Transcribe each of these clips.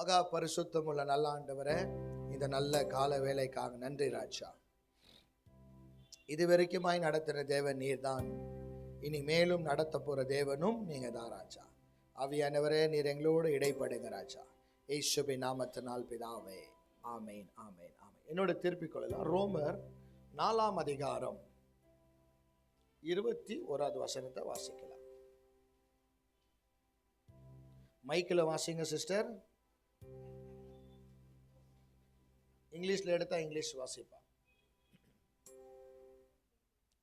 மகா பரிசுத்தம் உள்ள நல்ல ஆண்டவரே, இந்த நல்ல கால வேலைக்காக நன்றி ராஜா. இதுவரைக்குமாய் நடத்தின தேவன் நீர் தான், இனி மேலும் நடத்த போற தேவனும் நீங்க தான் ராஜா. ஆவியானவரே, நீர் எங்களோடு இடைப்படுங்க ராஜா. இயேசுவின் நாமத்தினால் பிதாவே, ஆமேன் ஆமேன் ஆமேன். என்னோட திருப்பிக் கொள்ளலாம். ரோமர் 4 அதிகாரம் 21வது வசனத்தை வாசிக்கலாம். மைக்கில் வாசிங்க சிஸ்டர். இங்கிலீஷ்ல எடுத்தா இங்கிலீஷ் வாசிப்பா.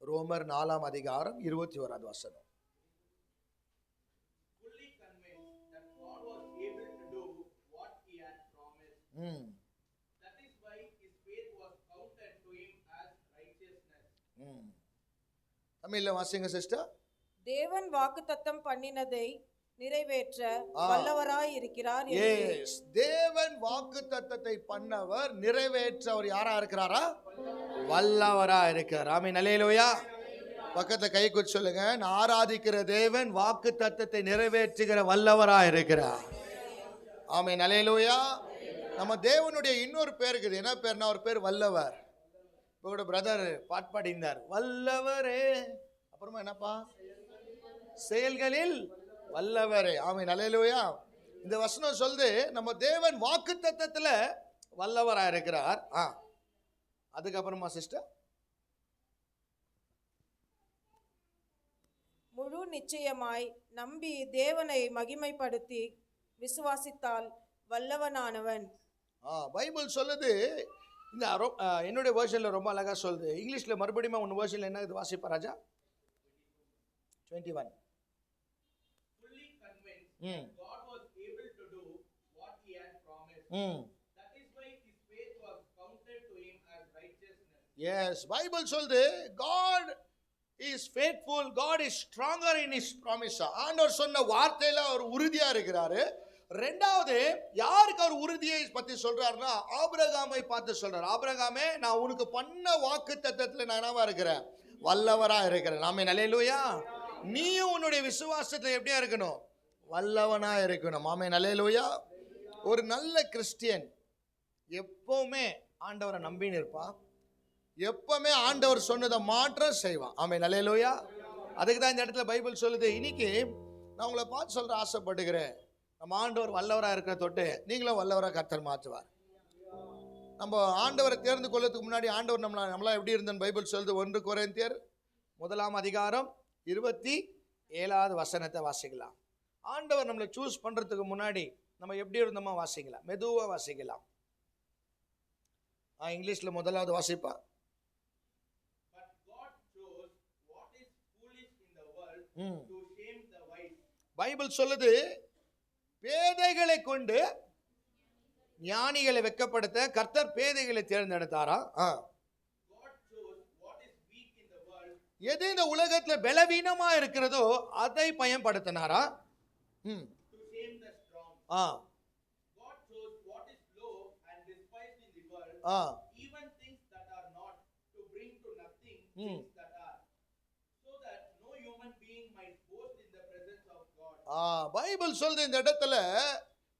ரோமர் 4 அதிகாரம் 21வது வசனம். Fully convinced that God was able to do what he had promised. That is why his faith was counted to him as righteousness. தமிழ்ல வாசிங்க சிஸ்டர். தேவன் வாக்குத்தத்தம் பண்ணினதை நிறைவேற்ற வல்லவராய் இருக்கிறார். எஸ், தேவன் வாக்குத்தத்தத்தை பண்ணவர், நிறைவேற்ற அவர் யாரா இருக்கிறாரா? வல்லவரா இருக்கிறார். ஆமென் அல்லேலூயா. பக்கத்துல கை குத்தி சொல்லுங்க, நான் ஆராதிக்கிற தேவன் வாக்குத்தத்தத்தை நிறைவேற்றுகிற வல்லவரா இருக்கிறார். ஆமென் அல்லேலூயா. நம்ம தேவனுடைய இன்னொரு பேர் இருக்குது. என்ன பேர்னா, ஒரு பேர் வல்லவர். இப்போ கூட பிரதர் பாட்டு பாடினார், வல்லவரே. அப்புறமா என்னப்பா? செயல்களில் வல்லவரே. ஆமென் அல்லேலூயா. இந்த வசனம் சொல்லுது, நம்ம தேவன் வாக்குத்தத்தத்துல வல்லவரா இருக்கிறார். அதுக்கப்புறமா சிஸ்டர், முழு நிச்சயமாய் நம்பி தேவனை மகிமைப்படுத்தி விசுவாசித்தால் வல்லவனானவன். பைபிள் சொல்லுது. இந்த என்னுடைய வேர்ஷன்ல ரொம்ப அழகா சொல்லுது. இங்கிலீஷ்ல மறுபடியும் ஒன்னு வேர்ஷன்ல என்ன இது வாசிப்பா ராஜா? 21. Fully convinced that God was able to do what he had promised. That is why his faith was counted to him as righteousness. Yes, Bible சொல்லுது, God is faithful, God is stronger in his promise. ஆண்டவர் சொன்ன வார்த்தையில அவர் உறுதியா இருக்கிறாரு. ரெண்டாவது, யாருக்கு அவர் உறுதியை பத்தி சொல்றாருன்னா, ஆபிரகாமை பார்த்து சொல்றாரு. ஆபிரகாமே, நான் உனக்கு பண்ண வாக்குத்தத்தத்துல நான் என்னவா இருக்கிறேன்? வல்லவரா இருக்கிறேன். ஆமென் அல்லேலூயா. நீயும் உன்னுடைய விசுவாசத்துல எப்படியா இருக்கணும்? வல்லவனா இருக்கணும். ஆமென் அல்லேலூயா. ஒரு நல்ல கிறிஸ்டியன் எப்பவுமே ஆண்டவரை நம்பின்னு இருப்பான். எப்பவுமே ஆண்டவர் சொன்னதை மாற்றம் செய்வான். ஆமென் அல்லேலூயா. அதுக்கு தான் இந்த இடத்துல பைபிள் சொல்லுது. இன்னைக்கு நான் உங்களை பார்த்து சொல்ற ஆசைப்படுகிறேன், நம்ம ஆண்டவர் வல்லவராக இருக்கிற தொட்டு நீங்களும் வல்லவராக கர்த்தர் மாற்றுவார். நம்ம ஆண்டவரை தேர்ந்து கொள்ளதுக்கு முன்னாடி ஆண்டவர் நம்மளா எப்படி இருந்தோன்னு பைபிள் சொல்லுது. 1 கொரிந்தியர் 1 அதிகாரம் 27வது வசனத்தை வாசிக்கலாம். ஆண்டவர் நம்மளை சூஸ் பண்றதுக்கு முன்னாடி நம்ம எப்படி இருந்தோமா வாசிக்கலாம். மெதுவா வாசிக்கலாம். இங்கிலீஷ்ல முதலாவது வாசிப்பா. But God chose what is foolish in the world to shame the wise. Bible சொல்லுது, பேதைகளை கொண்டு ஞானிகளை வெட்கப்படுத்த கர்த்தர் பேதைகளை தேர்ந்தெடுத்தாரா? God chose what is weak in the world. எது இந்த உலகத்துல பலவீனமா இருக்கிறதோ அதை பயன்படுத்தினாரா? To shame the strong. God chose what is low and despised in the world, even things that are not, to bring to nothing things that are, so that no human being might boast in the presence of God. Bible சொல்லுது இந்த இடத்துல,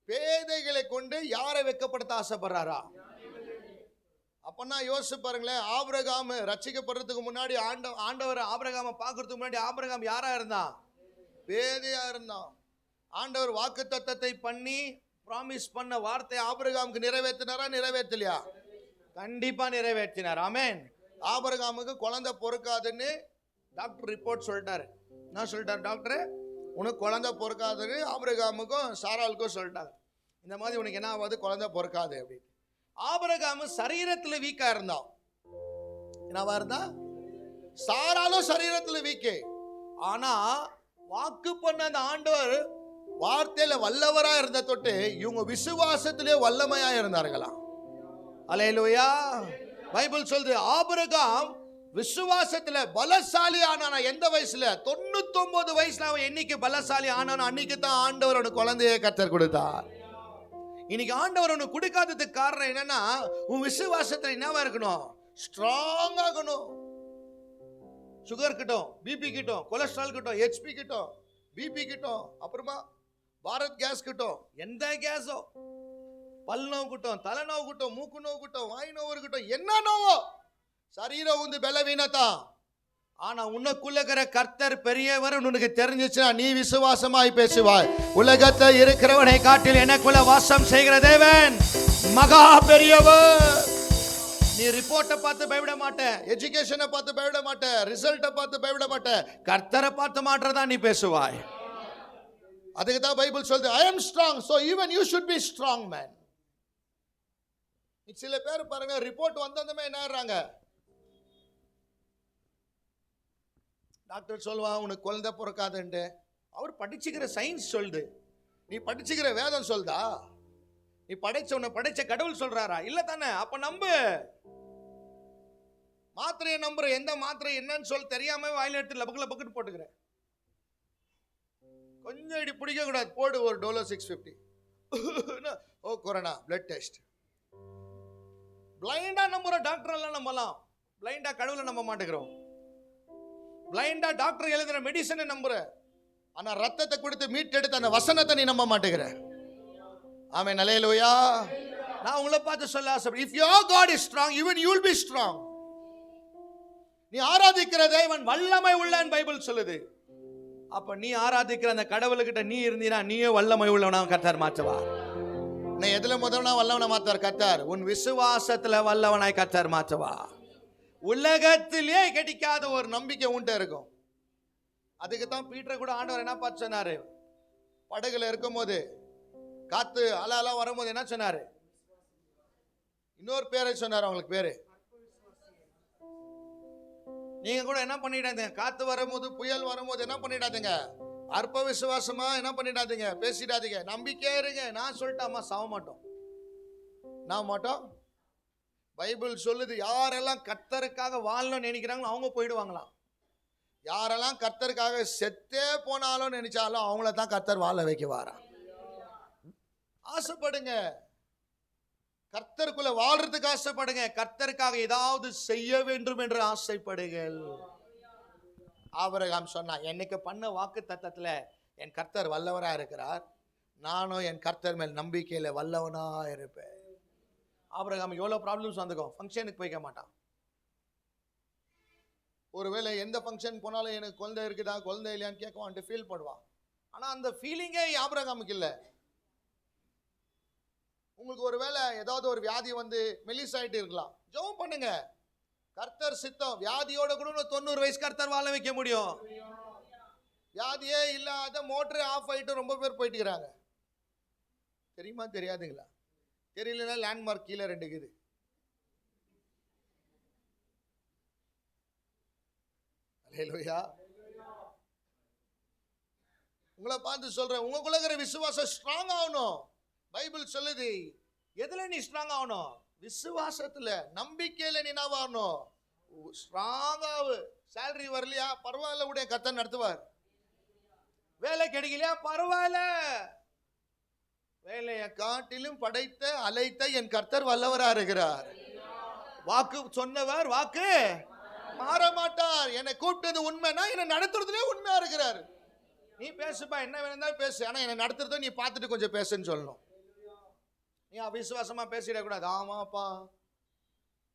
பேதைகளை கொண்டு யாரை வெட்கப்படுத்த ஆசைப்படுறாரா? அப்பன்னா யோசிச்சு பாருங்களேன். Abraham ரட்சிக்கப்படுறதுக்கு முன்னாடி ஆண்டவர் ஆபிரகாமை பார்க்கறதுக்கு முன்னாடி ஆபிரகாம் யாரா இருந்தான்? பேதையா இருந்தான். ஆண்டவர் வாக்குத்தத்தத்தை பண்ணி ப்ராமிஸ் பண்ண வார்த்தை ஆபிரகாமுக்கு நிறைவேற்றினாரா? நிறைவேற்றலையா? கண்டிப்பா நிறைவேற்றினார். ஆமென். ஆபிரகாமுக்கு குழந்தை பொறுக்காதுன்னு டாக்டர் ரிப்போர்ட் சொல்லிட்டாரு. என்ன சொல்லிட்டாரு டாக்டர்? உனக்கு குழந்தை பொறுக்காதுன்னு ஆபிரகாமுக்கும் சாராளுக்கும் சொல்லிட்டாங்க. இந்த மாதிரி உனக்கு என்ன ஆகாது? குழந்தை பொறுக்காது அப்படின்னு. ஆபிரகாம் சரீரத்துல வீக்கா இருந்தான். என்னவா இருந்தா? சாராலும் சரீரத்துல வீக்கே. ஆனா வாக்கு பண்ண அந்த ஆண்டவர் வார்த்தையில வல்லவரா இருந்த தொட்டு இவங்க விசுவாசத்திலே வல்லமையா இருந்தார்களா? அல்லேலூயா. பைபிள் சொல்லுது, ஆபிரகாம் விசுவாசத்துல பலசாலி ஆனானா. எந்த வயசுல? 99 வயசுல அவன் என்னைக்கு பலசாலி ஆனானோ அன்னைக்கு தான் ஆண்டவர் அவனுக்கு குழந்தையை கர்த்தர் கொடுத்தார். இன்னைக்கு ஆண்டவர் உனக்கு கொடுக்காததுக்கு காரணம் என்னன்னா, உன் விசுவாசத்துல என்னவா இருக்கணும்? ஸ்ட்ராங் ஆகணும். சுகர் கிட்டும், பிபி கிட்டும், கொலஸ்ட்ரால் கிட்டும், ஹெச்பி கிட்டும், பிபி கிட்டும், அப்புறமா பாரத் கேஸ் கிட்டும், எந்த கேஸோ பல் நோவுக்கிட்டோம், தலை நோவுக்கிட்டோம், மூக்கு நோவுக்கிட்டோம், வாய் நோவு இருக்கட்டும், என்ன நோவோ சரீரம் வந்து பலவீனத்தா. ஆனா உனக்குள்ள இருக்கிற கர்த்தர் பெரியவர் உனக்கு தெரிஞ்சிச்சுன்னா நீ விசுவாசமாய் பேசுவாய். உலகத்தை இருக்கிறவனை காட்டில் எனக்குள்ள வாசம் செய்கிற தேவன் மகா பெரியவர். நீ ரிப்போர்ட்டை பார்த்து பயப்பட மாட்டேன், எஜுகேஷனை பார்த்து பயப்பட மாட்டேன், ரிசல்ட்டை பார்த்து பயப்பட மாட்டேன், கர்த்தரை பார்த்து மாற்றதா நீ பேசுவாய். அதுக்கு தான் பைபிள் சொல்லுது, I am strong, so even you should be strong man. சில பேர் பாருங்க, ரிப்போர்ட் வந்ததுமே என்ன ஆறாங்க, டாக்டர் சொல்லுவான் உனக்கு குழந்தை பிறக்காதுன்ட்டு. அவர் படிச்சுக்கிற சயின்ஸ் சொல்லுது, நீ படிச்சுக்கிற வேதம் சொல்லுதா? நீ உன்னை படைச்ச கடவுள் சொல்றாரா? இல்ல தானே? அப்ப நம்பு. மாத்திரையை நம்புற, எந்த மாத்திரை என்னன்னு சொல்லி தெரியாம வாயில எடுத்து லபக்குல பக்கெட் போட்டுக்கிறேன். கொஞ்சம் இடி பிடிக்க கூடாது, போடு ஒரு டோலோ 650. ஓ கொரோனா பிளட் டெஸ்ட். பிளைண்டா நம்புற டாக்டர் எல்லாம் நம்பலாம், பிளைண்டா கடவுளை நம்ப மாட்டேங்கிறோம். பிளைண்டா டாக்டர் எழுதுற மெடிசனை நம்புற, ஆனா ரத்தத்தை கொடுத்து மீட்டெடுத்த அந்த வசனத்தை நீ நம்ப மாட்டேங்கிற. ஆமென், அல்லேலூயா. நான் உங்களை பார்த்து சொல்ல ஆசை, if your God is strong, even you will be strong. நீ ஆராதிக்கிற தேவன் வல்லமை உள்ளன்னு பைபிள் சொல்லுது. அப்ப நீ ஆராதிக்கிற அந்த கடவுள்கிட்ட நீ இருந்தீனா நீயே வல்லமை உள்ளவனா கர்த்தர் மாற்றுவார். நீ எதுல முதல்ல வல்லவனை மாற்றுவார் கர்த்தர்? உன் விசுவாசத்துல வல்லவனாய் கர்த்தர் மாற்றுவார். உலகத்திலே கிடைக்காத ஒரு நம்பிக்கை உண்டு இருக்கும். அதுக்கு தான் பீட்டர் கூட ஆண்டவர் என்ன பார்த்து சொன்னாரு, படகுல இருக்கும் போது காத்து அலாம் வரும்போது என்ன சொன்னாரு? இன்னொரு பேரை சொன்னார். அவங்களுக்கு பேரு, நீங்க கூட என்ன பண்ணிடாதீங்க, காத்து வரும்போது புயல் வரும்போது என்ன பண்ணிடாதீங்க, அற்ப விசுவாசமா என்ன பண்ணிடாதீங்க, பேசிடாதீங்க, நம்பிக்கையா இருங்க. நான் சொல்லிட்டாமா சாவ மாட்டோம், நான் மாட்டோம். பைபிள் சொல்லுது, யாரெல்லாம் கர்த்தருக்காக வாழணும்னு நினைக்கிறாங்களோ அவங்க போயிடுவாங்களாம். யாரெல்லாம் கர்த்தருக்காக செத்தே போனாலும் நினைச்சாலும் அவங்கள தான் கர்த்தர் வாழ வைக்குவாராம். ஆசைப்படுங்க, கர்த்தருக்குள்ள வாழ்றதுக்கு ஆசைப்படுங்க, கர்த்தருக்காக ஏதாவது செய்ய வேண்டும் என்று ஆசைப்படுங்கள். ஆபிரகாம் சொன்னா, என்னைக்கு பண்ண வாக்கு தத்தத்துல என் கர்த்தர் வல்லவரா இருக்கிறார், நானும் என் கர்த்தர் மேல் நம்பிக்கையில வல்லவனா இருப்பேன். ஆபிரகாம் எவ்வளவு ப்ராப்ளம்ஸ் வந்துக்கும், ஃபங்க்ஷனுக்கு போய்க்க மாட்டான். ஒருவேளை எந்த ஃபங்க்ஷன் போனாலும் எனக்கு குழந்தை இருக்குதா குழந்தை இல்லையான்னு கேட்குவான்ட்டு ஃபீல் பண்ணுவான். ஆனா அந்த ஃபீலிங்கே ஆபிரகாமுக்கு இல்லை. உங்களுக்கு ஒருவேளை ஏதாவது ஒரு வியாதி வந்து மெலிஸ் ஆயிட்டு இருக்கலாம், ஜெபம் பண்ணுங்க, கர்த்தர் சித்தம். வியாதியோட கூட 90 வயசு கர்த்தர் வாழ வைக்க முடியும். வியாதியே இல்லாத மோட்டர் ஆஃப் ஆயிட்டு ரொம்ப பேர் போயிட்டு இருக்கிறாங்க. தெரியுமா தெரியாதுங்களா? தெரியலன்னா லேண்ட்மார்க் கீழே 2 இருக்குது. அல்லேலூயா. உங்களை பார்த்து சொல்றேன், உங்களுக்குள்ள இருக்கிற விசுவாசம் ஸ்ட்ராங் ஆகணும். பைபிள் சொல்லுது, எதுல நீ ஸ்ட்ராங் ஆகணும்? விசுவாசத்துல, நம்பிக்கையில நீ என்ன ஆகணும்? ஸ்ட்ராங் ஆகு. சேலரி வரலையா பரவாயில்ல, உடைய கர்த்தர் நடத்துவார். வேலை கிடைக்கலையா பரவாயில்ல, வேலையை காட்டிலும் படைத்த அழைத்த என் கர்த்தர் வல்லவரா இருக்கிறார். வாக்கு சொன்னவர் வாக்கு மாற மாட்டார். என்னை கூப்பிட்டது உண்மைனா என்னை நடத்துறதுலே உண்மையா இருக்கிறார். நீ பேசுப்பா, என்ன வேணும்னாலும் பேசு, ஆனா என்னை நடத்துறத நீ பார்த்துட்டு கொஞ்சம் பேசுன்னு சொல்லணும். நீ அவிசுவாசமா பேசிடக்கூடாது. ஆமாப்பா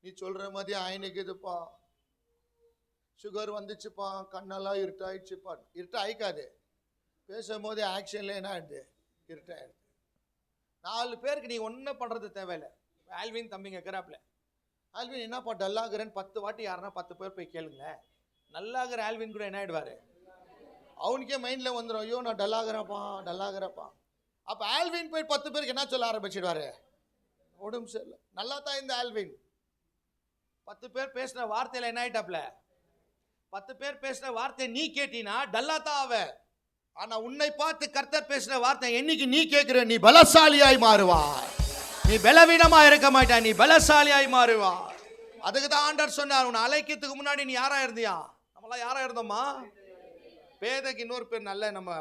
நீ சொல்ற மாதிரி ஆயினுக்குதுப்பா, சுகர் வந்துச்சுப்பா, கண்ணெல்லாம் இருட்டாயிடுச்சுப்பா. இருட்ட ஆயிக்காது, பேசும்போது ஆக்ஷன்ல என்ன ஆயிடுது, இருட்டாயிடுது. 4 பேருக்கு நீ ஒன்றும் பண்றது தேவையில்லை. ஆல்வின் தம்பிங்க இருக்கிறாப்ல, ஆல்வின் என்னப்பா டல்லாகிறேன்னு 10 வாட்டி யாருன்னா 10 பேர் போய் கேளுங்களேன். நல்லாகிற ஆல்வின் கூட என்ன ஆயிடுவாரு, அவனுக்கே மைண்ட்ல வந்துடும், ஐயோ நான் டல்லாகிறப்பா. அப்ப ஆல்வின் போய் 10 பேருக்கு என்ன சொல்ல ஆரம்பிச்சிடுவாரு, உடம்பு சரியில்லை. நல்லா தான் இந்த ஆல்வின் 10 பேர் பேசின வார்த்தையில என்ன ஆயிட்டாப்ல, 10 பேர் பேசின வார்த்தை நீ கேட்டினா டல்லா தான் ஆவ. ஆனா உன்னை பார்த்து கர்த்தர் பேசின வார்த்தை என்னைக்கு நீ கேட்கிற, நீ பலசாலியாய் மாறுவாய். நீ பலவீனமா இருக்க மாட்டாய், நீ பலசாலியாய் மாறுவாய். அதுக்கு தான் ஆண்டவர் சொன்னார், உன்னை அழைக்கிறதுக்கு முன்னாடி நீ யாரா இருந்தியா? நம்மளாம் யாரா இருந்தோமா? பேதைக்கு இன்னொரு பேர் நல்ல நம்ம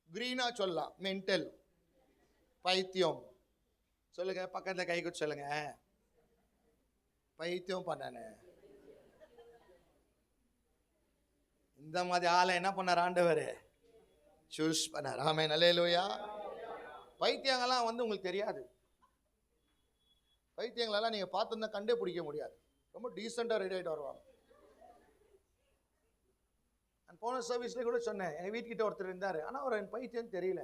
கிரீனா சொல்லலாம், மென்டல், பைத்தியம். சொல்லுங்க, பக்கத்துல கை குச்சி சொல்லுங்க, பைத்தியம் பண்ணானே. இந்த மாதிரி ஆளை என்ன பண்ணார் ஆண்டவர், சூஸ் பண்ணார். ஆமென், அல்லேலூயா. பைத்தியங்கள்லாம் வந்து உங்களுக்கு தெரியாது, பைத்தியங்களெல்லாம் நீங்கள் பார்த்துருந்தா கண்டே பிடிக்க முடியாது. ரொம்ப டீசெண்டாக ரெடி ஆகிட்டு வருவாங்க. நான் போன சர்வீஸ்ல கூட சொன்னேன், எங்கள் வீட்டுக்கிட்ட ஒருத்தர் இருந்தார், ஆனால் அவர் என் பைத்தியம் தெரியல.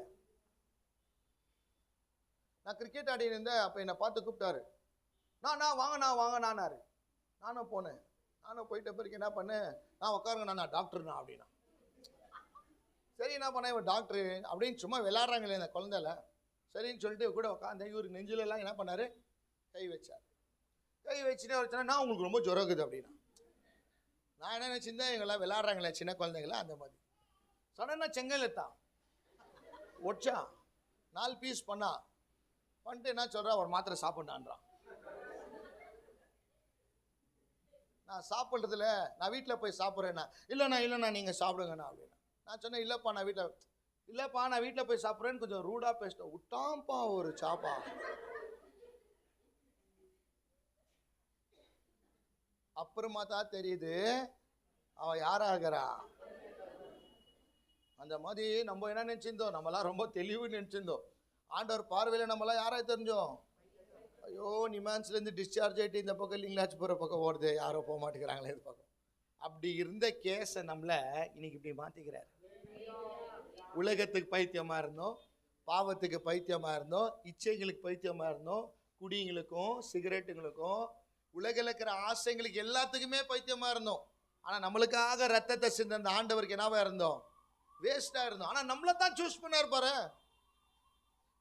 நான் கிரிக்கெட் ஆடி இருந்தேன், அப்போ என்னை பார்த்து கூப்பிட்டாரு, நான் வாங்கினாரு. நானும் போனேன். நானும் போயிட்ட பிறகு என்ன பண்ணேன், நான் உட்காருங்க, நான் டாக்டர்னா அப்படின்னா. சரி என்ன பண்ணேன், இவன் டாக்டரு அப்படின்னு சும்மா விளையாடுறாங்களே இந்த குழந்தைல, சரின்னு சொல்லிட்டு கூட உட்காந்து இவருக்கு நெஞ்சிலெல்லாம் என்ன பண்ணார், கை வச்சார். கை வச்சுட்டு அவர் சொன்னா, நான் உங்களுக்கு ரொம்ப ஜுரம் இருக்குது அப்படின்னா. நான் என்ன நினச்சிருந்தேன், இவங்கெல்லாம் விளையாடுறாங்களே சின்ன குழந்தைங்களா அந்த மாதிரி. சடனாக செங்கல் எத்தான் ஒடிச்சான், 4 பீஸ் பண்ணிட்டு என்ன சொல்கிறான், ஒரு மாத்திரை சாப்பிட்றான்றான். நான் சாப்பிட்றதுல நான் வீட்டில் போய் சாப்பிட்றேன்னா, இல்லைண்ணா நீங்கள் சாப்பிடுங்கண்ணா அப்படின்னா. நான் சொன்னேன், இல்லைப்பா நான் வீட்டில் போய் சாப்பிட்றேன்னு கொஞ்சம் ரூடாக பேசிட்டேன். விட்டான்ப்பா ஒரு சாப்பா. அப்புறமா தான் தெரியுது அவன் யாராகிறா. அந்த மாதிரி நம்ம என்ன நினச்சிருந்தோம், நம்மளாம் ரொம்ப தெளிவு நினச்சிருந்தோம். ஆண்டவர் பார்வையில் நம்மளாம் யாராக தெரிஞ்சோம், ஐயோ நிமான்ஸ்லேருந்து டிஸ்சார்ஜ் ஆகிட்டு இந்த பக்கம் லிங்கலாச்சு போகிற பக்கம் ஓடுது, யாரோ போக மாட்டேங்கிறாங்களே இது பக்கம். அப்படி இருந்த கேஸை நம்மளை இன்னைக்கு இப்படி மாற்றிக்கிறார். உலகத்துக்கு பைத்தியமாக இருந்தோம், பாவத்துக்கு பைத்தியமாக இருந்தோம், இச்சைகளுக்கு பைத்தியமாக இருந்தோம், குடிங்களுக்கும் சிகரெட்டுங்களுக்கும் உலகில் இருக்கிற ஆசைங்களுக்கு எல்லாத்துக்குமே பைத்தியமாக இருந்தோம். ஆனால் நம்மளுக்காக ரத்தத்தை சிந்த அந்த ஆண்டவருக்கு என்னவா இருந்தோம், வேஸ்டாக இருந்தோம். ஆனால் நம்மளை தான் சூஸ் பண்ணார் பாரு.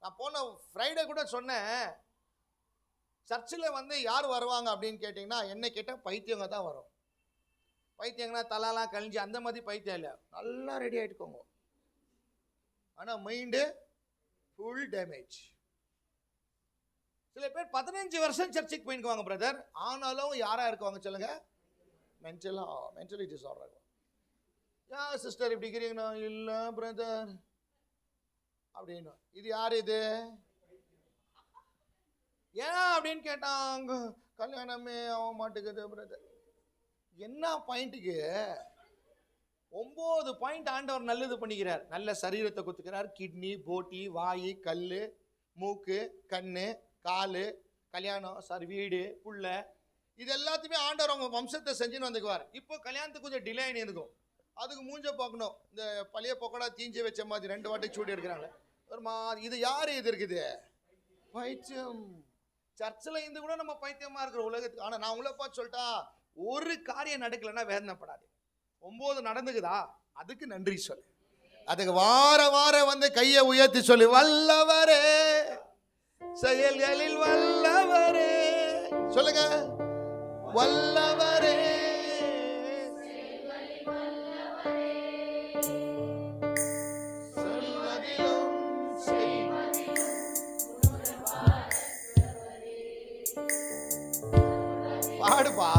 நான் போன ஃப்ரைடே கூட சொன்னேன், சர்ச்சில் யார் வருவாங்க அப்படின்னு கேட்டிங்கன்னா, என்ன கேட்டால் பைத்தியங்க தான் வரும். பைத்தியங்கன்னா தலாலாம் கழிஞ்சு அந்த மாதிரி பைத்தியம் இல்லை, நல்லா ரெடி ஆகிட்டுக்கோங்க. ஆனால் மைண்டு ஃபுல் டேமேஜ். சில பேர் 15 வருஷம் சர்ச்சுக்கு போயிருக்குவாங்க பிரதர், ஆனாலும் யாராக இருக்குவாங்க சொல்லுங்க, மென்டலி டிஸார்டர். ஏன் சிஸ்டர் இப்படி இருக்கிறீங்கன்னா, இல்லை பிரதர் அப்படின்னு. இது யார் இது ஏன் அப்படின்னு கேட்டாங்க, கல்யாணமே ஆக மாட்டேங்குது பிரதர். என்ன பாயிண்ட்டுக்கு 9 பாயிண்ட் ஆண்டவர் நல்லது பண்ணிக்கிறார். நல்ல சரீரத்தை கொடுத்துக்கிறார், கிட்னி, போட்டி, வாய், கல், மூக்கு, கண்ணு, கால், கல்யாணம், வீடு, புள்ள, இது எல்லாத்தையுமே ஆண்டவர் அவங்க வம்சத்தை செஞ்சுன்னு வந்துக்குவார். இப்போ கல்யாணத்துக்கு கொஞ்சம் டிலே இருக்கும், அதுக்கு மூஞ்ச பார்க்கணும். இந்த பழைய பக்கோடா தீஞ்சி வச்ச மாதிரி 2 வாட்டி சூடி எடுக்கிறாங்க ஒரு மாதிரி. இது யாரு இது இருக்குது, பைத்தியம். சர்ச்சில் இருந்து கூட நம்ம பைத்தியமா இருக்கிற உலகத்துக்கு. ஆனால் நான் உங்களை பார்த்து சொல்லிட்டா, ஒரு காரியம் நடக்கலைன்னா வேதனைப்படாது. 9 நடந்துக்குதா, அதுக்கு நன்றி சொல்லு. அதுக்கு வார கையை உயர்த்தி சொல்லு, வல்லவரே செயல்களில் வல்லவரே. சொல்லுங்க, வல்லவரே. பாடுப்பா,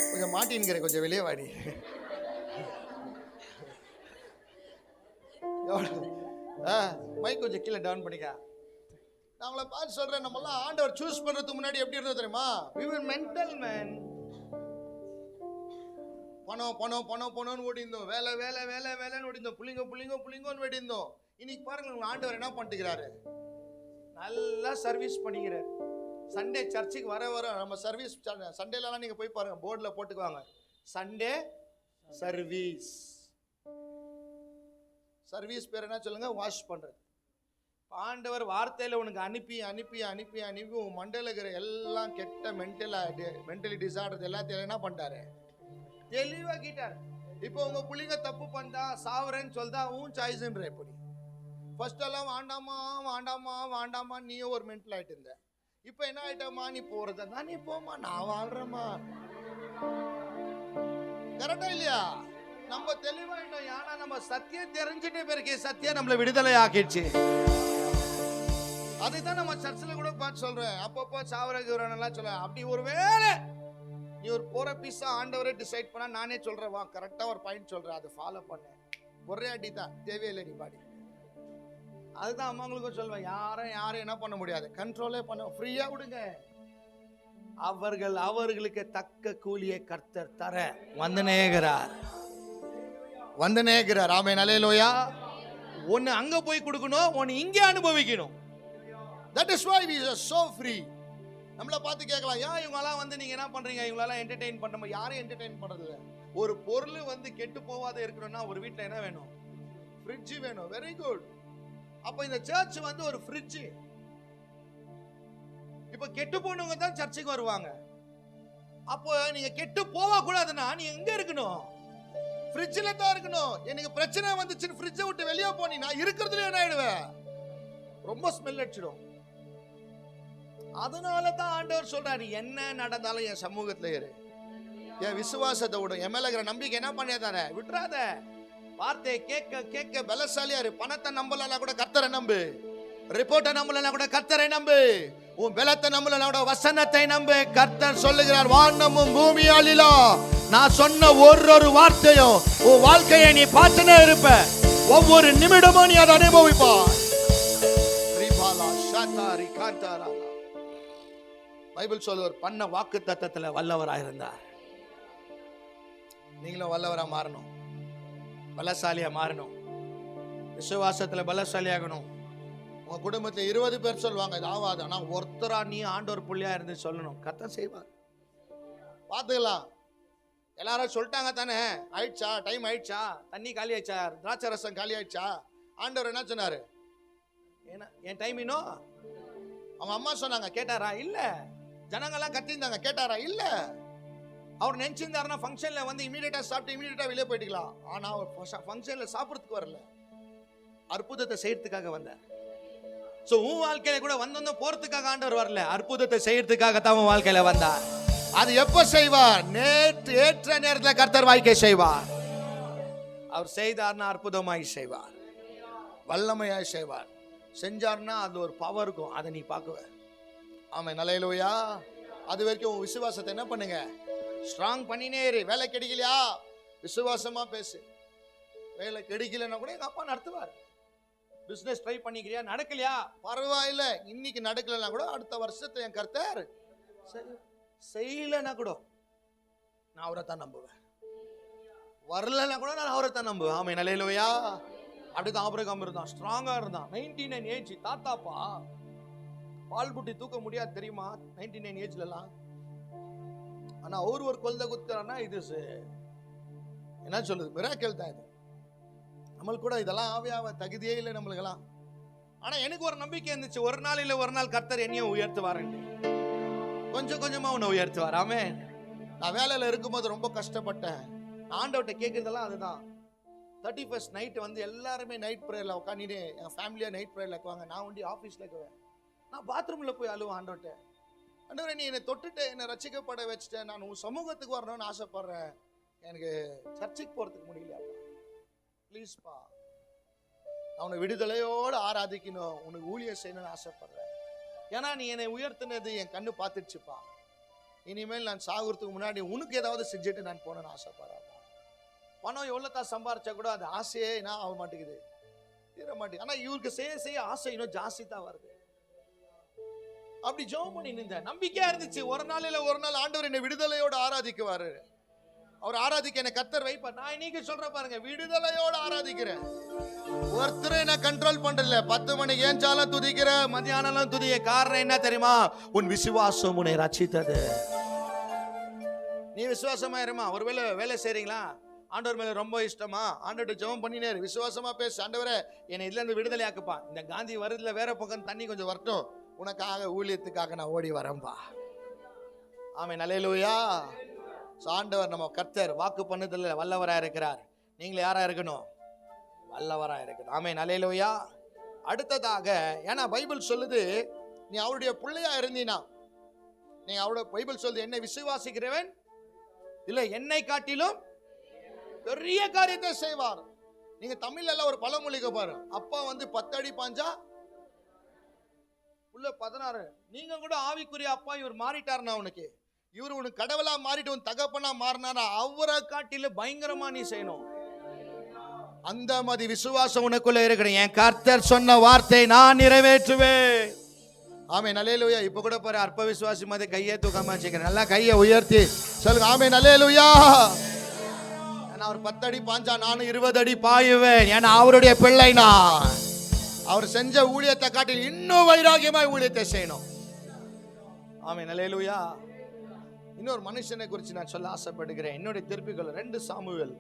கொஞ்சம் மாட்டின்கிற, கொஞ்சம் வெளியே வாடி. மைக் கொஞ்சம் கீழே டவுன் பண்ணிக்க. நான் உங்களை பார்த்து சொல்றேன், நம்மளாம் ஆண்டவர் சூஸ் பண்றதுக்கு முன்னாடி எப்படி இருந்தது தெரியுமா? we were mental man. பணம் ஓடி இருந்தோம், வேலைன்னு ஓடி இருந்தோம், புள்ளிங்கன்னு ஓடி இருந்தோம். இன்னைக்கு பாருங்க, உங்க ஆண்டவர் என்ன பண்ணிக்கிறாரு, நல்லா சர்வீஸ் பண்ணிக்கிறார். சண்டே சர்ச்சுக்கு வர நம்ம சர்வீஸ், சண்டேலாம் நீங்கள் போய் பாருங்கள், போர்டில் போட்டுக்குவாங்க, சண்டே சர்வீஸ். சர்வீஸ் பேர் என்ன சொல்லுங்க, வாஷ் பண்ணுறது. ஆண்டவர் வார்த்தையில் உனக்கு அனுப்பி உன் மண்டல இருக்கிற எல்லாம் கெட்ட மென்டலி டிசார்டர் எல்லாத்தையும் என்ன பண்ணிட்டாரு, தெளிவாக்கிட்டார். இப்போ உங்க பிள்ளைங்க தப்பு பண்ணா சாவரேன்னு சொல்லிட்டா உன் சாய்ஸ்ன்ற. எப்படி ஃபர்ஸ்ட் எல்லாம் வேண்டாமா நீயும் ஒரு மென்டல் ஆயிட்டு இருந்த. இப்போ என்ன ஆயிட்டமா, நீ போறதா நீ போமா, நான் வாழ்றேம்மா. கரெக்டா இல்லையா? நம்ம தெளிவாயிட்டோம். ஏன்னா நம்ம சத்தியம் தெரிஞ்சுட்டு பிறகு சத்தியம் நம்மளை விடுதலை ஆக்கிடுச்சு. அதுதான் நம்ம சர்ச்சில் கூட பார்த்து சொல்றேன், அப்பப்போ சாவரகுரானெல்லாம் சொல்ல. அப்படி ஒரு வேளை நீ ஒரு போற பீஸா ஆண்டவரே டிசைட் பண்ணா, நானே சொல்றேன் வா, கரெக்டா ஒரு பாயிண்ட் சொல்றேன், அதை ஃபாலோ பண்ண. ஒரே அடி தான், தேவையில்லை நீ பாடி. அதுதான் அம்மாங்களுக்கும் சொல்வேன், யாரும் என்ன பண்ண முடியாது, கண்ட்ரோலே பண்ண, ஃப்ரீயா விடுங்க. அவர்களுக்கு தக்க கூலியை கர்த்தர் தர வந்தனேகிறார். ஆமென், அல்லேலூயா. ஒன்னு அங்க போய் கொடுக்கணும், ஒன்னு இங்கே அனுபவிக்கணும். That is why we are so free. நம்மள பார்த்து கேட்கலாம், ஏன் இவங்கெல்லாம் வந்து நீங்க என்ன பண்றீங்க, இவங்களெல்லாம் என்டர்டெயின் பண்ண, யாரையும் என்டர்டெயின் பண்றது இல்ல. ஒரு பொருள் வந்து கெட்டு போகாத இருக்கணும்னா ஒரு வீட்ல என்ன வேணும்? ஃப்ரிட்ஜ் வேணும். Very good. அப்ப இந்த சர்ச் வந்து ஒரு ஃப்ரிட்ஜ். இப்ப கெட்டு போனவங்க தான் சர்ச்சுக்கு வருவாங்க. அப்போ நீங்க கெட்டு போக கூடாதுன்னா நீங்க எங்க இருக்கணும்? ஃப்ரிட்ஜ்ல தான் இருக்கணும். எனக்கு பிரச்சனை வந்துச்சுன்னு ஃப்ரிட்ஜை விட்டு வெளியே போனீங்கன்னா இருக்கிறதுல என்ன ஆயிடுவேன்? ரொம்ப ஸ்மெல் அடிச்சிடும். அதனால தான் ஆண்டவர் சொல்றாரு, என்ன நடந்தாலும் என் சமூகத்துல இரு, என் விசுவாசத்தை விடும், என் மேல இருக்கிற நம்பிக்கை என்ன பண்ணியாதானே விட்டுறாத. வார்த்தையை கேட்க கேட்க பலசாலியா இரு. பணத்தை நம்பலனா கூட கர்த்தரை நம்பு, ரிப்போர்ட்டை நம்பலனா கூட கர்த்தரை நம்பு, உன் பலத்தை நம்பலனா கூட வசனத்தை நம்பு. கர்த்தர் சொல்லுகிறார், வானமும் பூமியாலிலோ நான் சொன்ன ஒரு வார்த்தையும் உன் வாழ்க்கையை நீ பார்த்துனே இருப்ப. ஒவ்வொரு நிமிடமும் நீ அதை அனுபவிப்பாய். பைபிள் சொல்லுவார், பண்ண வாக்கு தத்தத்துல வல்லவராயிருந்தார். நீங்களும் வல்லவரா மாறணும், பலசாலியா மாறணும், விசுவாசத்துல பலசாலியாகணும். உங்க குடும்பத்துல 20 பேர் சொல்லுவாங்க இது ஆவாது, ஆனா ஒருத்தரா நீ ஆண்டவர் புள்ளியா இருந்து சொல்லணும். கர்த்தர் செய்வார். பாத்துக்கலாம். எல்லாரும் சொல்லிட்டாங்க தானே, ஆயிடுச்சா, டைம் ஆயிடுச்சா, தண்ணி காலி ஆயிடுச்சா, திராட்சை ரசம் காலி ஆயிடுச்சா. ஆண்டவர் என்ன சொன்னாரு? ஏன்னா என் டைம் இன்னும். அவங்க அம்மா சொன்னாங்க, கேட்டாரா? இல்ல. ஜனங்கள்லாம் கத்திருந்தாங்க, கேட்டாரா? இல்ல. அவர் நினைச்சிருந்தாருன்னா ஃபங்க்ஷன்ல வந்து இமீடியட்டா சாப்பிட்டு இமீடியட்டா வெளியே போயிட்டுக்கலாம். ஆனா அவர் ஃபங்க்ஷன்ல சாப்பிட்றதுக்கு வரல, அற்புதத்தை செய்யறதுக்காக வந்தார். சோ உன் வாழ்க்கையில கூட வந்து போறதுக்காக ஆண்டவர் வரல, அற்புதத்தை செய்யறதுக்காக தான் உன் வாழ்க்கையில வந்தார். அது எப்ப செய்வார்? ஏற்ற நேரத்தில் கர்த்தர் வாழ்க்கை செய்வார். அவர் செய்தார்னா அற்புதமாய் செய்வார், வல்லமையாய் செய்வார். செஞ்சார்னா அது ஒரு பவர் இருக்கும், அதை நீ பார்க்குவ. ஆமென், அல்லேலூயா. அது வரைக்கும் உன் விசுவாசத்தை என்ன பண்ணுங்க? ஸ்ட்ராங் பண்ணினே இரு. வேலை கிடைக்கலையா, விசுவாசமா பேசு. வேலை கிடைக்கலன்னா கூட எங்க அப்பா நடத்துவார். பிசினஸ் ட்ரை பண்ணிக்கிறியா, நடக்கலையா, பரவாயில்ல, இன்னைக்கு நடக்கலன்னா கூட அடுத்த வருஷத்தை என் கர்த்தர் செய்யலன்னா கூட நான் அவரை தான் நம்புவேன். வரலன்னா கூட நான் அவரை தான் நம்புவேன். ஆமென், அல்லேலூயா. அப்படிதான் ஆபிரகாம் இருந்தான், ஸ்ட்ராங்கா இருந்தான். 99 ஏஜ் தாத்தாப்பா, பால் புட்டி தூக்க முடியாது தெரியுமா 99 ஏஜ்ல எல்லாம். ஆனா அவர் ஒரு கொல்ல குத்துறான்னா இது என்ன சொல்லுது, மிராக்கிள் தான் இது. நம்மளுக்கு கூட இதெல்லாம் ஆவியாவ தகுதியே இல்லை நம்மளுக்கெல்லாம். ஆனா எனக்கு ஒரு நம்பிக்கை இருந்துச்சு, ஒரு நாள் இல்ல ஒரு நாள் கர்த்தர் என்னையும் உயர்த்துவாருன்னு. கொஞ்சம் கொஞ்சமா உன்னை உயர்த்துவார். ஆமென். நான் வேலையில இருக்கும்போது ரொம்ப கஷ்டப்பட்டேன். ஆண்டவர்கிட்ட கேட்கறதெல்லாம் அதுதான். 31st நைட் வந்து எல்லாருமே நைட் ப்ரேயர்ல உட்காந்துட்டு என் ஃபேமிலியா நைட் ப்ரேயர்ல இருக்குவாங்க. நான் ஒண்டி ஆஃபீஸ்ல இருக்குவேன். நான் பாத்ரூம்ல போய் அழுவேன் ஆண்டவர்கிட்ட, ஆண்டவரே நீ என்னை தொட்டுட்டு என்னை ரட்சிக்கப்பட வச்சுட்டேன், நான் உன் சமூகத்துக்கு வரணும்னு ஆசைப்படுறேன், எனக்கு சர்ச்சுக்கு போறதுக்கு முடியல, ப்ளீஸ்பா, நான் உன்னை விடுதலையோடு ஆராதிக்கணும், உனக்கு ஊழியம் செய்யணும்னு ஆசைப்படுறேன். ஏன்னா நீ என்னை உயர்த்தினது என் கண்ணு பார்த்துடுச்சுப்பா. இனிமேல் நான் சாகுறதுக்கு முன்னாடி உனக்கு ஏதாவது செஞ்சுட்டு நான் போனேன்னு ஆசைப்படுறேன். பணம் எவ்வளோ தான் சம்பாரிச்சா கூட அது ஆசையே நான் ஆக மாட்டேங்குது, தீர மாட்டேங்குது. ஆனால் இவருக்கு செய்ய செய்ய ஆசை இன்னும் ஜாஸ்தி தான் வருது. அப்படி ஜெபம் பண்ணி நின்ற நம்பிக்கையா இருந்துச்சு. ஒரு நாள் இல்ல ஒரு நாள் ஆண்டவர் என்னை விடுதலையோடு ஆராதிக்குவாரு. அவர் ஆராதிக்க என்னை கர்த்தர் வைப்பார். நான் இன்னைக்கு சொல்றேன் பாருங்க, விடுதலையோடு ஆராதிக்கிறேன். ஒருத்தரை என்ன கண்ட்ரோல் பண்றல. 10 மணிக்கு ஏஞ்சாலும் துதிக்கிற, மத்தியானம் துதிக்க. காரணம் என்ன தெரியுமா? உன் விசுவாசம் உன்னை ரட்சித்தது. நீ விசுவாசமா இருமா. ஒருவேளை வேலை செய்றீங்களா, ஆண்டவர் மேல ரொம்ப இஷ்டமா, ஆண்டவர்கிட்ட ஜெபம் பண்ணினே விசுவாசமா பேசு. ஆண்டவரே என்னை இதுல இருந்து விடுதலை ஆக்குப்பா, இந்த காந்தி வருதுல வேற பக்கம் தண்ணி கொஞ்சம் வரட்டும், உனக்காக ஊழியத்துக்காக நான் ஓடி வரேன்பா. ஆமென், அல்லேலூயா. ஆண்டவர் நம்ம கர்த்தர் வாக்கு பண்ணதில்ல வல்லவரா இருக்கிறார். நீங்க யாரா இருக்கணும்? வல்லவரா இருக்கணும். ஆமென், அல்லேலூயா. அடுத்ததாக, ஏன்னா பைபிள் சொல்லுது நீ அவருடைய பிள்ளையா இருந்தீனா, நீ அவருடைய பைபிள் சொல்லுது என்னை விசுவாசிக்கிறவன் இல்ல என்னை காட்டிலும் பெரிய காரியத்தை செய்வார். நீங்க தமிழ்ல எல்லாம் ஒரு பழமொழிக்கு பாரு, அப்பா வந்து 10 அடி பாஞ்சா உள்ள 16. நீங்க கூட ஆவிக்குரிய அப்பா இவர் மாறிட்டாருனா, உனக்கு இவர் உனக்கு கடவுளா மாறிட்டு உன் தகப்பனா மாறினாரா, அவரை காட்டில பயங்கரமா நீ செய்யணும். அந்த மாதிரி விசுவாசம் உனக்குள்ள இருக்கணும். என் கர்த்தர் சொன்ன வார்த்தை நான் நிறைவேற்றுவேன். ஆமென், அல்லேலூயா. இப்ப கூட பாரு, அற்ப விசுவாசி மாதிரி கையை தூக்காம வச்சுக்கிறேன். நல்லா கையை உயர்த்தி சொல்லுங்க, ஆமென், அல்லேலூயா. ஏன்னா அவர் 10 அடி பாஞ்சா நானும் 20 அடி பாயுவேன். ஏன்னா அவருடைய பிள்ளை நான். அவர் செஞ்ச ஊழியத்தை காட்டி இன்னும் வைராகியமாய் ஊழியத்தை செய்யணும். ஆமென், அல்லேலூயா. இன்னொரு மனுஷனை குறித்து நான் சொல்ல ஆசைப்படுகிறேன். என்னுடைய திருப்பிகள் 2 சாமுவேல்